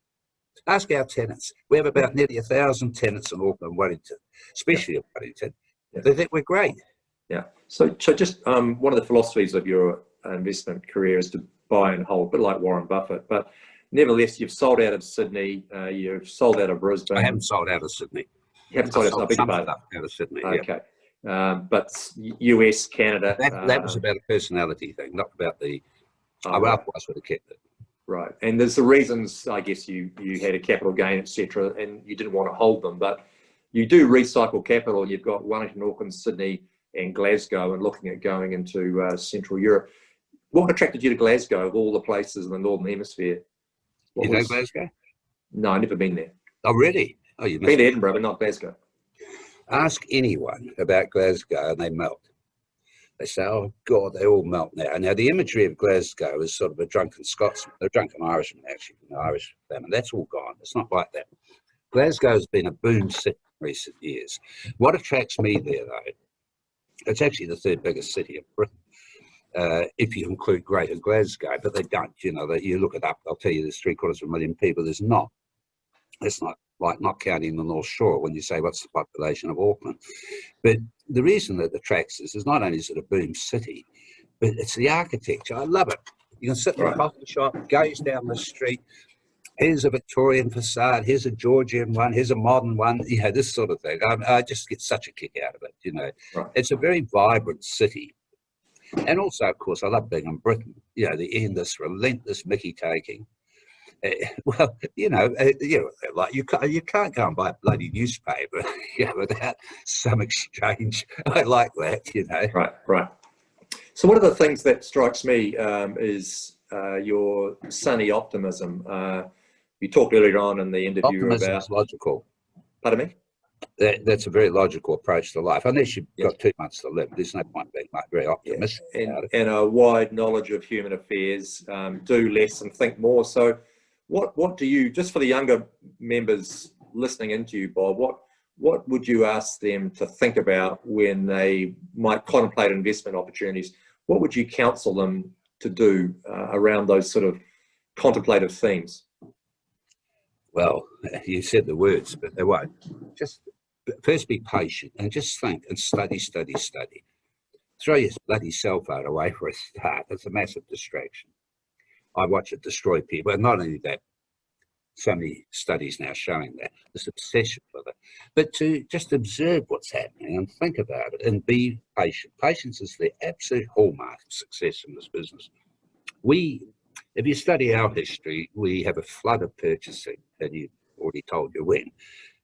[SPEAKER 2] Ask our tenants. We have about nearly 1,000 tenants in Auckland and Wellington, especially in Wellington. They think we're great.
[SPEAKER 3] Yeah. So just one of the philosophies of your investment career is to buy and hold, a bit like Warren Buffett, but nevertheless, you've sold out of Sydney, you've sold out of Brisbane.
[SPEAKER 2] I haven't sold out of Sydney.
[SPEAKER 3] You haven't sold out
[SPEAKER 2] of Sydney.
[SPEAKER 3] Okay. But US, Canada.
[SPEAKER 2] That was about a personality thing, not about the. I would otherwise would have kept it.
[SPEAKER 3] Right. And there's the reasons, I guess, you had a capital gain, etc., and you didn't want to hold them, but you do recycle capital. You've got Wellington, Auckland, Sydney, and Glasgow, and looking at going into Central Europe. What attracted you to Glasgow of all the places in the Northern Hemisphere?
[SPEAKER 2] You know Glasgow?
[SPEAKER 3] No, I've never been there.
[SPEAKER 2] Oh, really? Oh, you've
[SPEAKER 3] been to Edinburgh, but not Glasgow.
[SPEAKER 2] Ask anyone about Glasgow and they melt. They say, oh, God, they all melt now. Now, the imagery of Glasgow is sort of a drunken Scotsman, a drunken Irishman, actually, from the Irish family. That's all gone. It's not like that. Glasgow's been a boom city in recent years. What attracts me there, though, it's actually the third biggest city in Britain. If you include Greater Glasgow, but they don't, you look it up, they'll tell you there's 750,000 people. There's not. It's not like not counting the North Shore when you say what's the population of Auckland. But the reason that attracts us is not only is it a boom city, but it's the architecture. I love it. You can sit in a coffee shop, goes down the street, here's a Victorian facade, here's a Georgian one, here's a modern one, this sort of thing. I just get such a kick out of it,
[SPEAKER 3] Right.
[SPEAKER 2] It's a very vibrant city. And also, of course, I love being in Britain. This relentless Mickey taking. Like you can't go and buy a bloody newspaper, without some exchange. I like that,
[SPEAKER 3] Right. So one of the things that strikes me is your sunny optimism. You talked earlier on in the interview
[SPEAKER 2] Optimism
[SPEAKER 3] about
[SPEAKER 2] is logical.
[SPEAKER 3] Pardon me?
[SPEAKER 2] That's a very logical approach to life. Unless you've got 2 months to live, there's no point being very optimistic about it.
[SPEAKER 3] And a wide knowledge of human affairs. Do less and think more. So, what do you, just for the younger members listening into you, Bob? what would you ask them to think about when they might contemplate investment opportunities? What would you counsel them to do around those sort of contemplative themes?
[SPEAKER 2] Well, you said the words, but they won't. Just first be patient and just think and study. Throw your bloody cell phone away for a start. It's a massive distraction. I watch it destroy people. And not only that, so many studies now showing that, this obsession with it, but to just observe what's happening and think about it and be patient. Patience is the absolute hallmark of success in this business. If you study our history, we have a flood of purchasing, and you already told you when.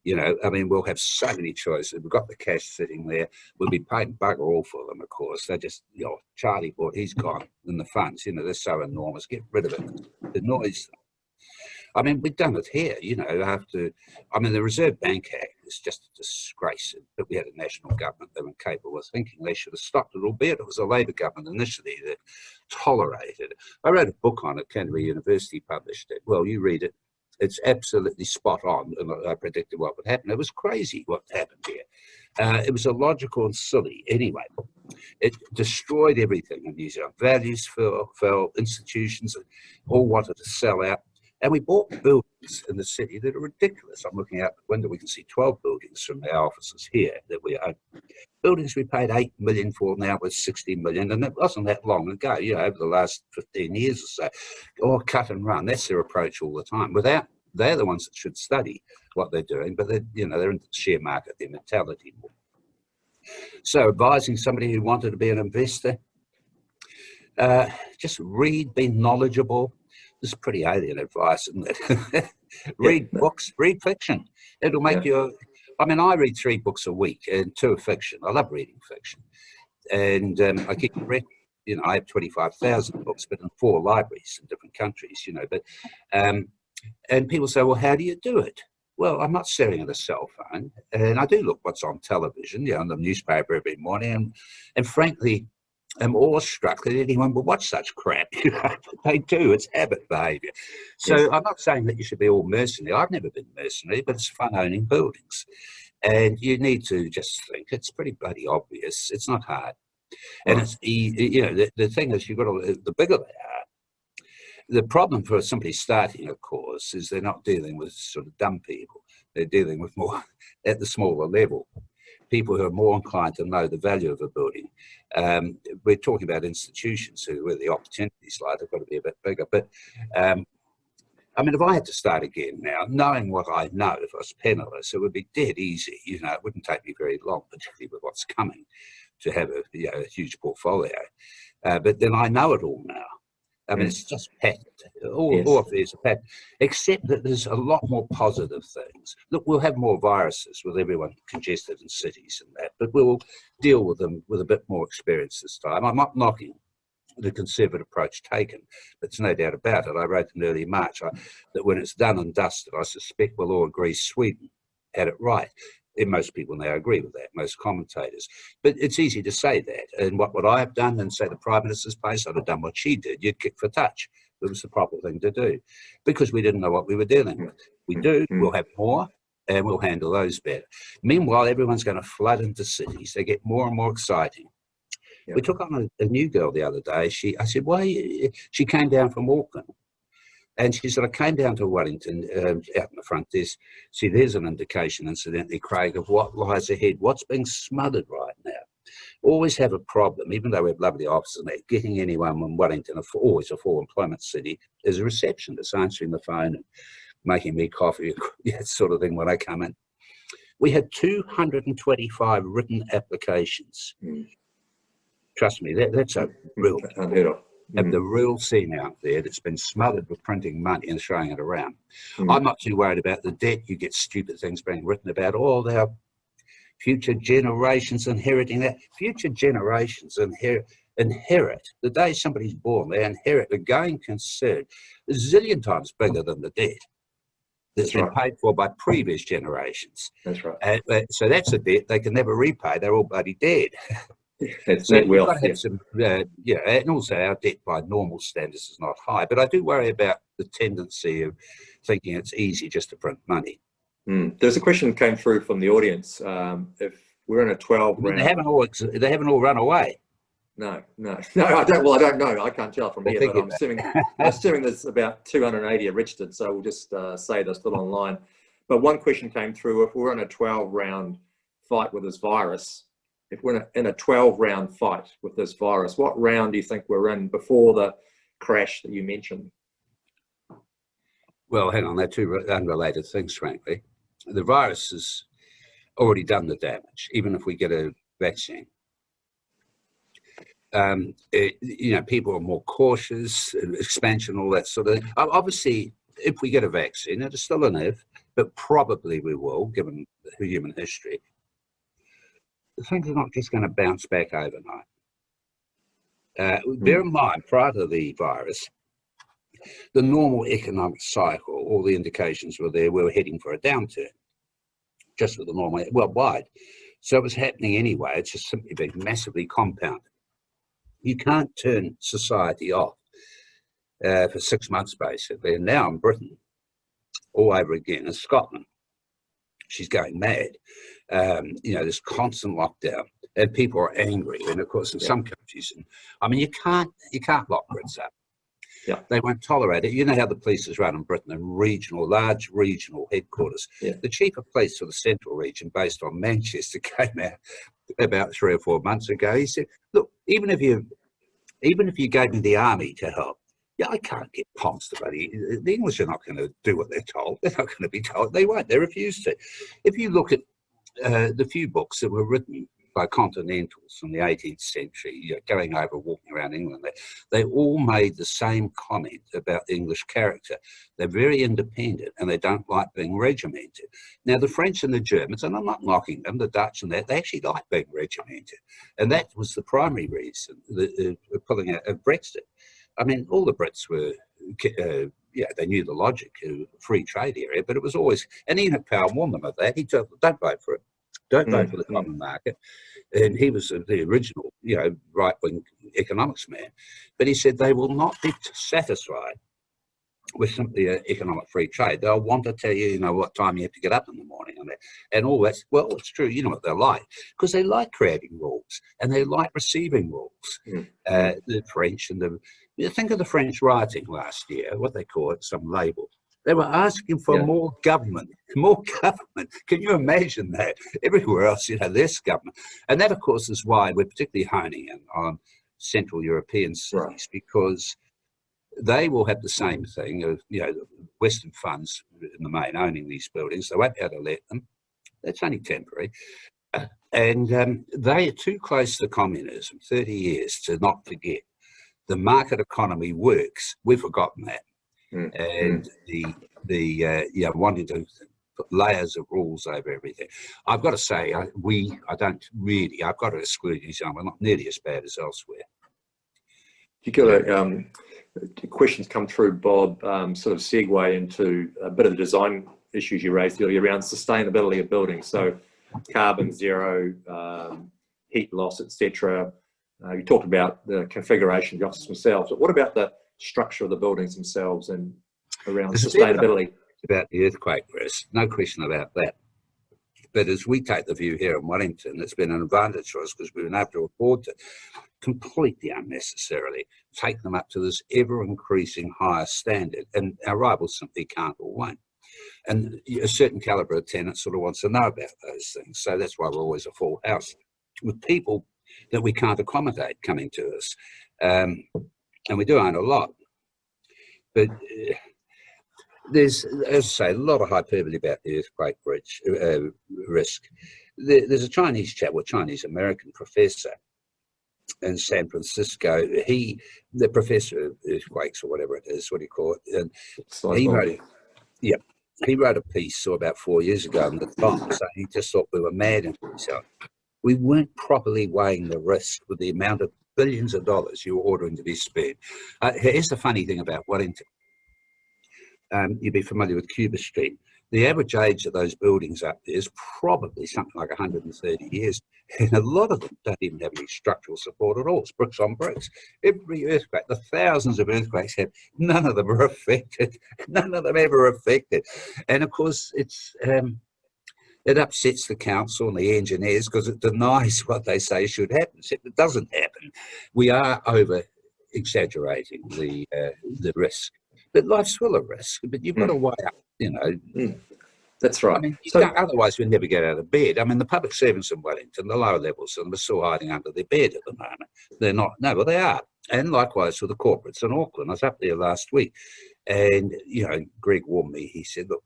[SPEAKER 2] You know, I mean, we'll have so many choices. We've got the cash sitting there. We'll be paying bugger all for them, of course. They're just, you know, Charlie bought, he's gone. And the funds, you know, they're so enormous. Get rid of it. It annoys them. I mean, we've done it here, you know, the Reserve Bank Act is just a disgrace. But we had a national government that were incapable of thinking. They should have stopped it, albeit it was a Labour government initially that tolerated it. I wrote a book on it, Canterbury University published it. Well, you read it. It's absolutely spot on, and I predicted what would happen. It was crazy what happened here. It was illogical and silly. Anyway, it destroyed everything in New Zealand. Values fell, institutions all wanted to sell out. And we bought buildings in the city that are ridiculous. I'm looking out the window, we can see 12 buildings from our offices here that we own. Buildings we paid $8 million for now with $60 million, and it wasn't that long ago, you know, over the last 15 years or so. Or cut and run, that's their approach all the time. They're the ones that should study what they're doing, but they're into the share market, their mentality more. So advising somebody who wanted to be an investor, just read, be knowledgeable. This is pretty alien advice, isn't it? Read books, read fiction. It'll make you. I mean, I read 3 books a week, and 2 are fiction. I love reading fiction, and I keep reading. You know, I have 25,000 books, but in 4 libraries in different countries. You know, but and people say, well, how do you do it? Well, I'm not staring at a cell phone, and I do look what's on television, you know, on the newspaper every morning, and frankly, I'm awestruck that anyone would watch such crap. You know, they do. It's habit behaviour. So I'm not saying that you should be all mercenary. I've never been mercenary, but it's fun owning buildings. And you need to just think. It's pretty bloody obvious. It's not hard. And it's, you know, the thing is, you've got to, the bigger they are, the problem for somebody starting a course is they're not dealing with sort of dumb people. They're dealing with more at the smaller level. People who are more inclined to know the value of a building. We're talking about institutions where the opportunities lie, they've got to be a bit bigger. But I mean, if I had to start again now, knowing what I know, if I was penniless, it would be dead easy. You know, it wouldn't take me very long, particularly with what's coming, to have a huge portfolio. But then I know it all now. I mean, it's just patent. All of these are patent, except that there's a lot more positive things. Look, we'll have more viruses with everyone congested in cities and that, but we'll deal with them with a bit more experience this time. I'm not knocking the conservative approach taken, but there's no doubt about it. I wrote in early March that when it's done and dusted, I suspect we'll all agree Sweden had it right. And most people now agree with that, most commentators. But it's easy to say that. And what would I have done and say the Prime Minister's place? I'd have done what she did. You'd kick for touch. It was the proper thing to do because we didn't know what we were dealing with. We do, we'll have more, and we'll handle those better. Meanwhile, everyone's going to flood into cities. They get more and more exciting. Yep. We took on a new girl the other day. I said, why? She came down from Auckland. And she said, I came down to Wellington, out in the front desk. See, there's an indication, incidentally, Craig, of what lies ahead, what's being smothered right now. Always have a problem, even though we have lovely offices, getting anyone in Wellington, always a full employment city, is a receptionist answering the phone and making me coffee, that sort of thing when I come in. We had 225 written applications. Trust me, that's a real...
[SPEAKER 3] Unheard of.
[SPEAKER 2] Have the real scene out there that's been smothered with printing money and throwing it around. I'm not too worried about the debt. You get stupid things being written about all our future generations inheriting that. Future generations inherit. The day somebody's born, they inherit a going concern a zillion times bigger than the debt that's been paid for by previous generations.
[SPEAKER 3] That's right.
[SPEAKER 2] So that's a debt they can never repay. They're all bloody dead.
[SPEAKER 3] That's
[SPEAKER 2] so
[SPEAKER 3] net wealth.
[SPEAKER 2] Got to have some, and also our debt by normal standards is not high. But I do worry about the tendency of thinking it's easy just to print money.
[SPEAKER 3] There's a question that came through from the audience. If we're in a 12 round...
[SPEAKER 2] They haven't all run away.
[SPEAKER 3] No, I don't. Well, I don't know. I can't tell from here, but I'm assuming there's about 280 are registered. So we'll just say they're still online. But one question came through: if we're in a 12-round fight with this virus, if we're in a 12-round fight with this virus, what round do you think we're in before the crash that you mentioned?
[SPEAKER 2] Well, hang on, they're two unrelated things, frankly. The virus has already done the damage, even if we get a vaccine. People are more cautious, expansion, all that sort of thing. Obviously, if we get a vaccine, it is still an if, but probably we will, given human history. Things are not just going to bounce back overnight. Bear in mind, prior to the virus, the normal economic cycle, all the indications were there, we were heading for a downturn, just with the normal, worldwide. So it was happening anyway, it's just simply been massively compounded. You can't turn society off for 6 months, basically. And now in Britain, all over again, in Scotland, she's going mad. There's constant lockdown, and people are angry. And of course, in some countries, you can't lock Brits up.
[SPEAKER 3] Yeah.
[SPEAKER 2] They won't tolerate it. You know how the police is run in Britain in large regional headquarters. Yeah. The chief of police for the central region, based on Manchester, came out about 3 or 4 months ago. He said, "Look, even if you gave me the army to help, I can't get Ponce to buddy. The English are not going to do what they're told. They're not going to be told. They won't. They refuse to." If you look at the few books that were written by Continentals from the 18th century, going over, walking around England, they all made the same comment about the English character. They're very independent and they don't like being regimented. Now, the French and the Germans, and I'm not knocking them, the Dutch and that, they actually like being regimented. And that was the primary reason pulling out of Brexit. All the Brits were, they knew the logic of free trade area, but it was always, and Enoch Powell warned them of that. He told them, don't vote for it. Don't vote for the common market. And he was the original, right-wing economics man. But he said they will not be satisfied with simply economic free trade. They'll want to tell you, what time you have to get up in the morning and all that. Well, it's true. You know what they're like, because they like creating rules and they like receiving rules. The French and think of the French rioting last year, what they call it, some label. They were asking for more government. Can you imagine that? Everywhere else, less government. And that, of course, is why we're particularly honing in on Central European cities, because they will have the same thing of, Western funds in the main owning these buildings. They won't be able to let them. That's only temporary. And they are too close to communism, 30 years, to not forget. The market economy works. We've forgotten that. And wanting to put layers of rules over everything. I've got to say, I've got to exclude New Zealand. We're not nearly as bad as elsewhere.
[SPEAKER 3] You got questions come through, Bob, sort of segue into a bit of the design issues you raised earlier around sustainability of buildings. So carbon zero, heat loss, etc. You talked about the configuration of the offices themselves, but what about the structure of the buildings themselves and around sustainability?
[SPEAKER 2] About the earthquake risk, no question about that. But as we take the view here in Wellington, it's been an advantage for us because we've been able to afford to completely unnecessarily take them up to this ever-increasing higher standard, and our rivals simply can't or won't. And a certain calibre of tenant sort of wants to know about those things, so that's why we're always a full house with people that we can't accommodate coming to us. And we do own a lot. But there's, as I say, a lot of hyperbole about the earthquake risk. There's a Chinese chap, or Chinese-American professor in San Francisco. The professor of earthquakes, or whatever it is, what do you call it? And he wrote a piece about 4 years ago in the Times, saying he just thought we were mad in himself. We weren't properly weighing the risk with the amount of billions of dollars you were ordering to be spent. Here's the funny thing about Wellington. You'd be familiar with Cuba Street. The average age of those buildings up there is probably something like 130 years. And a lot of them don't even have any structural support at all. It's bricks on bricks. Every earthquake, the thousands of earthquakes have, none of them are affected. None of them ever affected. And of course, it upsets the council and the engineers because it denies what they say should happen. Except it doesn't happen. We are over exaggerating the risk. But life's full of risk. But you've got to weigh up, you know.
[SPEAKER 3] That's right.
[SPEAKER 2] I mean, otherwise we'd never get out of bed. I mean, the public servants in Wellington, the lower levels, and they're still hiding under their bed at the moment. They're not. No, but they are. And likewise for the corporates in Auckland. I was up there last week, and you know, Greg warned me. He said, "Look,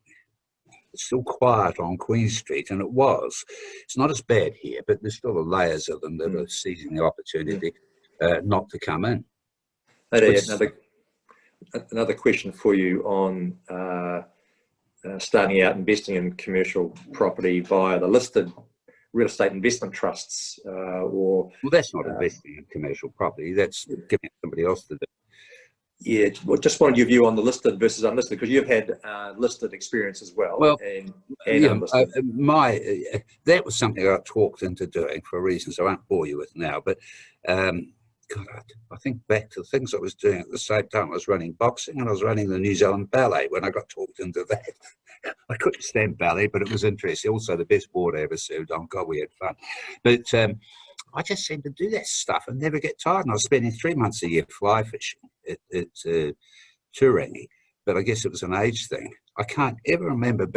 [SPEAKER 2] it's still quiet on Queen Street," and it was. It's not as bad here, but there's still layers of them that are seizing the opportunity not to come in.
[SPEAKER 3] Another question for you on starting out investing in commercial property via the listed real estate investment trusts, well,
[SPEAKER 2] that's not investing in commercial property. That's giving somebody else to do.
[SPEAKER 3] Yeah, well, just wanted your view on the listed versus unlisted, because you've had listed experience as well.
[SPEAKER 2] Well,
[SPEAKER 3] and
[SPEAKER 2] yeah,
[SPEAKER 3] unlisted.
[SPEAKER 2] That was something I talked into doing for reasons I won't bore you with now. But God, I think back to the things I was doing at the same time. I was running boxing and I was running the New Zealand Ballet when I got talked into that. I couldn't stand ballet, but it was interesting. Also, the best board I ever served on. God, we had fun. But I just seemed to do that stuff and never get tired. And I was spending 3 months a year fly fishing at Turangi, but I guess it was an age thing. I can't ever remember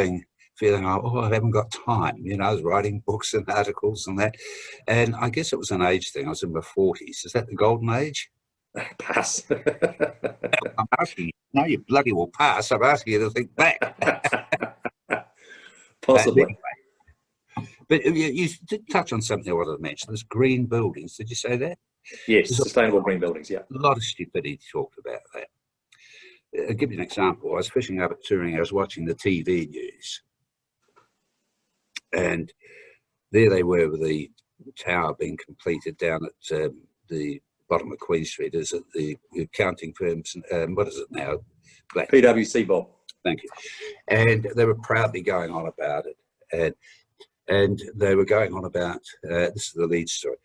[SPEAKER 2] feeling, oh, I haven't got time. You know, I was writing books and articles and that. And I guess it was an age thing. I was in my 40s. Is that the golden age?
[SPEAKER 3] Pass.
[SPEAKER 2] I'm asking you. No, you bloody well pass. I'm asking you to think back.
[SPEAKER 3] Possibly.
[SPEAKER 2] But you did touch on something I wanted to mention. There's green buildings. Did you say that?
[SPEAKER 3] Yes, sustainable green buildings, yeah.
[SPEAKER 2] A lot of stupidity talked about that. I'll give you an example. I was fishing up at Turing. I was watching the TV news. And there they were with the tower being completed down at the bottom of Queen Street. Is it the accounting firms? What is it now?
[SPEAKER 3] PwC, Bob.
[SPEAKER 2] Thank you. And they were proudly going on about it. And they were going on about, this is the lead story,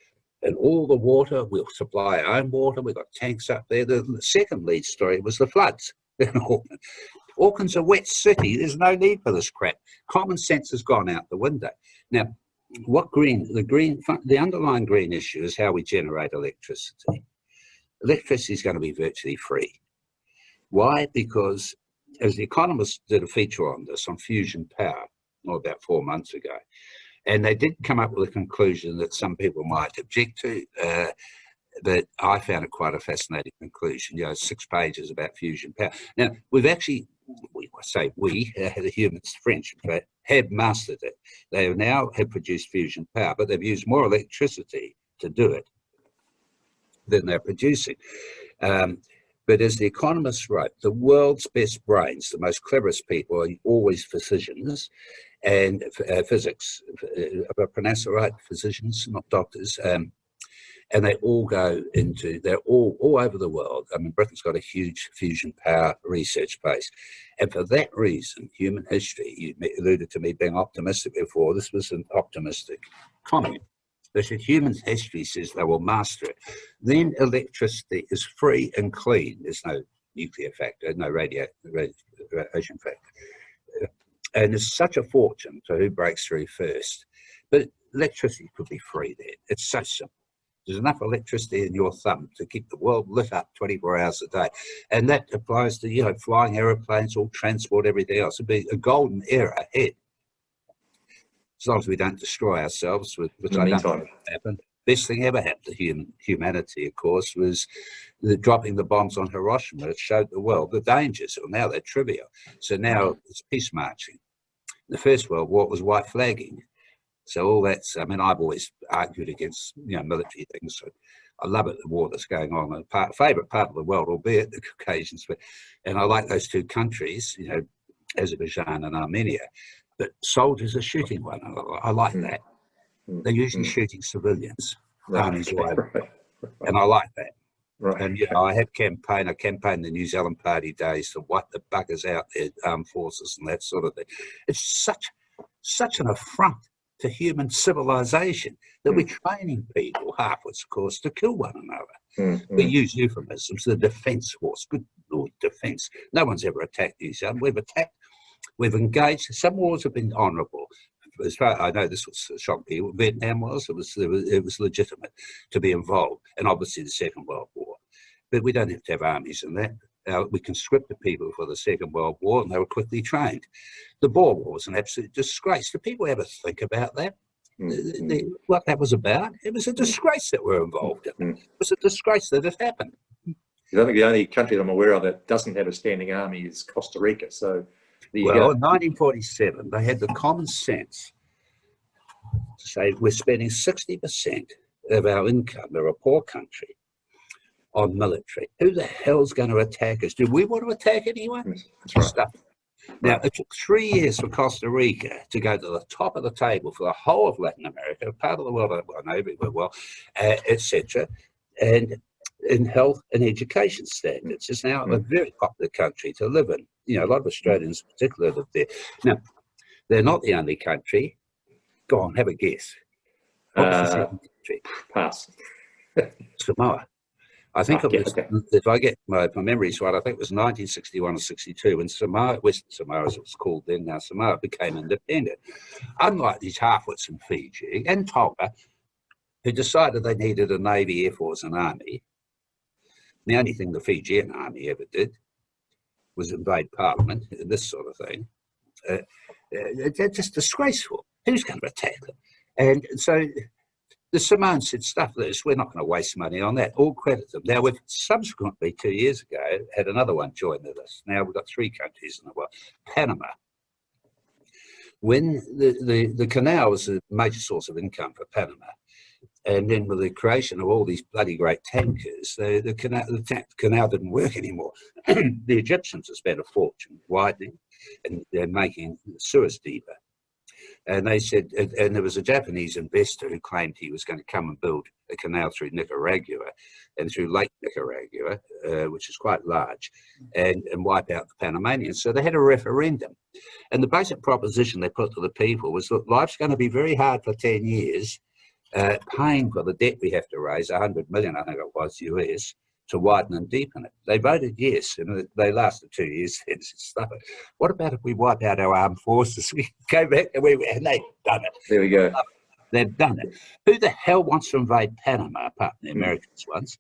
[SPEAKER 2] and all the water, we'll supply our own water. We've got tanks up there. The second lead story was the floods in Auckland. Auckland's a wet city. There's no need for this crap. Common sense has gone out the window. Now, the underlying green issue is how we generate electricity. Electricity is going to be virtually free. Why? Because, as The Economist did a feature on this, on fusion power, about 4 months ago, and they did come up with a conclusion that some people might object to, but I found it quite a fascinating conclusion. You know, 6 pages about fusion power. Now, we've actually, the humans, French, but have mastered it. They now have produced fusion power, but they've used more electricity to do it than they're producing. But as The Economist wrote, the world's best brains, the most cleverest people, are always physicians and physics. If I pronounce it right, physicians, not doctors. And they all they're all over the world. I mean, Britain's got a huge fusion power research base. And for that reason, human history, you alluded to me being optimistic before, this was an optimistic comment. They said human history says they will master it. Then electricity is free and clean. There's no nuclear factor, no radiation factor. And it's such a fortune to who breaks through first. But electricity could be free there. It's so simple. There's enough electricity in your thumb to keep the world lit up 24 hours a day. And that applies to, you know, flying aeroplanes, all transport, everything else. It'd be a golden era ahead. As long as we don't destroy ourselves, which I don't think will happen. Best thing ever happened to humanity, of course, was dropping the bombs on Hiroshima. It showed the world the dangers. Well, now they're trivial. So now it's peace marching. The First World War was white flagging. So all that's, I mean, I've always argued against, you know, military things. So I love it, the war that's going on. Favourite part of the world, albeit the Caucasians. And I like those 2 countries, you know, Azerbaijan and Armenia. But soldiers are shooting one another. I like that. They're usually shooting civilians. Armies, and I like that.
[SPEAKER 3] Right.
[SPEAKER 2] And I campaigned the New Zealand Party days to wipe the buggers out their armed forces and that sort of thing. It's such an affront to human civilization that we're training people, half-wits of course, to kill one another. We use euphemisms, the defence force, good Lord, defence. No one's ever attacked New Zealand. We've engaged. Some wars have been honourable. As far I know, this was shock people. Vietnam was. It was legitimate to be involved, and obviously the Second World War. But we don't have to have armies in that. We conscripted people for the Second World War, and they were quickly trained. The Boer War was an absolute disgrace. Do people ever think about that? What that was about? It was a disgrace that we're involved in. It was a disgrace that it happened.
[SPEAKER 3] I think the only country that I'm aware of that doesn't have a standing army is Costa Rica. So.
[SPEAKER 2] In 1947, they had the common sense to say we're spending 60% of our income, we're a poor country, on military. Who the hell's going to attack us? Do we want to attack anyone?
[SPEAKER 3] That's right.
[SPEAKER 2] Now, it took 3 years for Costa Rica to go to the top of the table for the whole of Latin America, part of the world I know very well, etc., and in health and education standards. It's now a very popular country to live in. A lot of Australians in particular live there. Now, they're not the only country. Go on, have a guess. What was the second country?
[SPEAKER 3] Pass.
[SPEAKER 2] Samoa. I think if I get my memories right, I think it was 1961 or 62 when Samoa, Western Samoa as it was called then, now Samoa, became independent. Unlike these half-wits in Fiji and Tonga, who decided they needed a navy, air force and army, the only thing the Fijian army ever did was invade Parliament, this sort of thing. They're just disgraceful. Who's going to attack them? And so the Samoans said stuff like this, we're not going to waste money on that. All credit them. Now, we've subsequently, 2 years ago, had another one join the list. Now we've got 3 countries in the world. Panama. When the canal was a major source of income for Panama, and then with the creation of all these bloody great tankers, the canal didn't work anymore. The Egyptians have spent a fortune widening and they're making Suez deeper. And they said, and there was a Japanese investor who claimed he was going to come and build a canal through Nicaragua and through Lake Nicaragua, which is quite large, and wipe out the Panamanians. So they had a referendum. And the basic proposition they put to the people was that life's going to be very hard for 10 years, paying for the debt we have to raise, 100 million, I think it was, US, to widen and deepen it. They voted yes, and they lasted 2 years. And stuff. What about if we wipe out our armed forces? We go back and they've done it.
[SPEAKER 3] There we go.
[SPEAKER 2] They've done it. Who the hell wants to invade Panama, apart from the Americans once?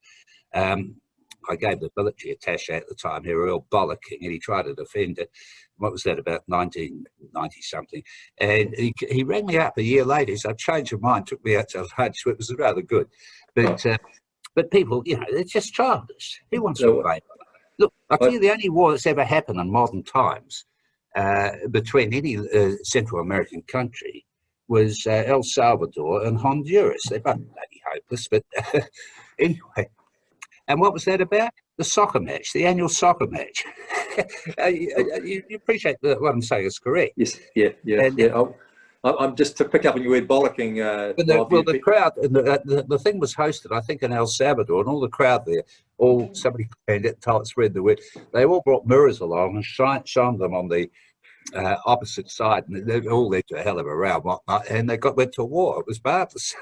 [SPEAKER 2] I gave the military attaché at the time, he was real bollocking, and he tried to defend it. What was that, about 1990 something? And he rang me up a year later. He said, I changed my mind, took me out to lunch. It was rather good. But people, it's just childish. Who wants to invade? Look, I'll tell you, the only war that's ever happened in modern times between any Central American country was El Salvador and Honduras. They're both bloody hopeless, but anyway. And what was that about? The soccer match, the annual soccer match. You appreciate that what I'm saying is correct.
[SPEAKER 3] Yes, yeah. I'm just to pick up on your word bollocking.
[SPEAKER 2] The crowd, the thing was hosted, I think, in El Salvador, and all the crowd there, somebody planned it, spread the word. They all brought mirrors along and shone them on the opposite side, and they all led to a hell of a row, whatnot, and they went to war. It was marvellous.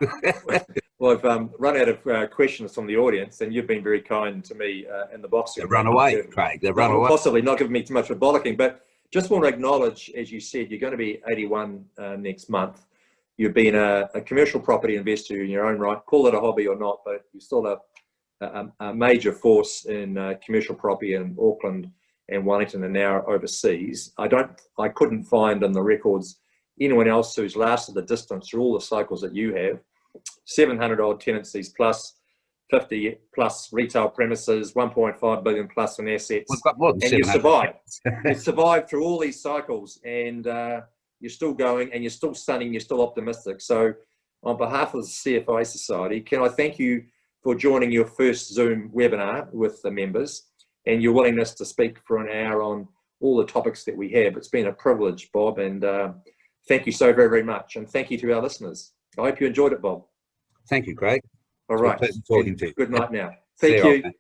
[SPEAKER 3] Well, I've run out of questions from the audience, and you've been very kind to me in the box.
[SPEAKER 2] They've run away, Craig. They've run away.
[SPEAKER 3] Possibly not giving me too much of bollocking, but just want to acknowledge, as you said, you're going to be 81 next month. You've been a commercial property investor in your own right, call it a hobby or not, but you're still a major force in commercial property in Auckland and Wellington and now overseas. I couldn't find in the records anyone else who's lasted the distance through all the cycles that you have. 700 odd tenancies plus 50 plus retail premises, 1.5 billion plus in assets.
[SPEAKER 2] We've got more than
[SPEAKER 3] and you survived. You survived through all these cycles, and you're still going, and you're still stunning, you're still optimistic. So on behalf of the CFI Society, can I thank you for joining your first Zoom webinar with the members and your willingness to speak for an hour on all the topics that we have. It's been a privilege, Bob, and thank you so very, very much. And thank you to our listeners. I hope you enjoyed it, Bob.
[SPEAKER 2] Thank you, Craig.
[SPEAKER 3] All right.
[SPEAKER 2] Talking to you.
[SPEAKER 3] Good night now. Thank
[SPEAKER 2] See
[SPEAKER 3] you.
[SPEAKER 2] you.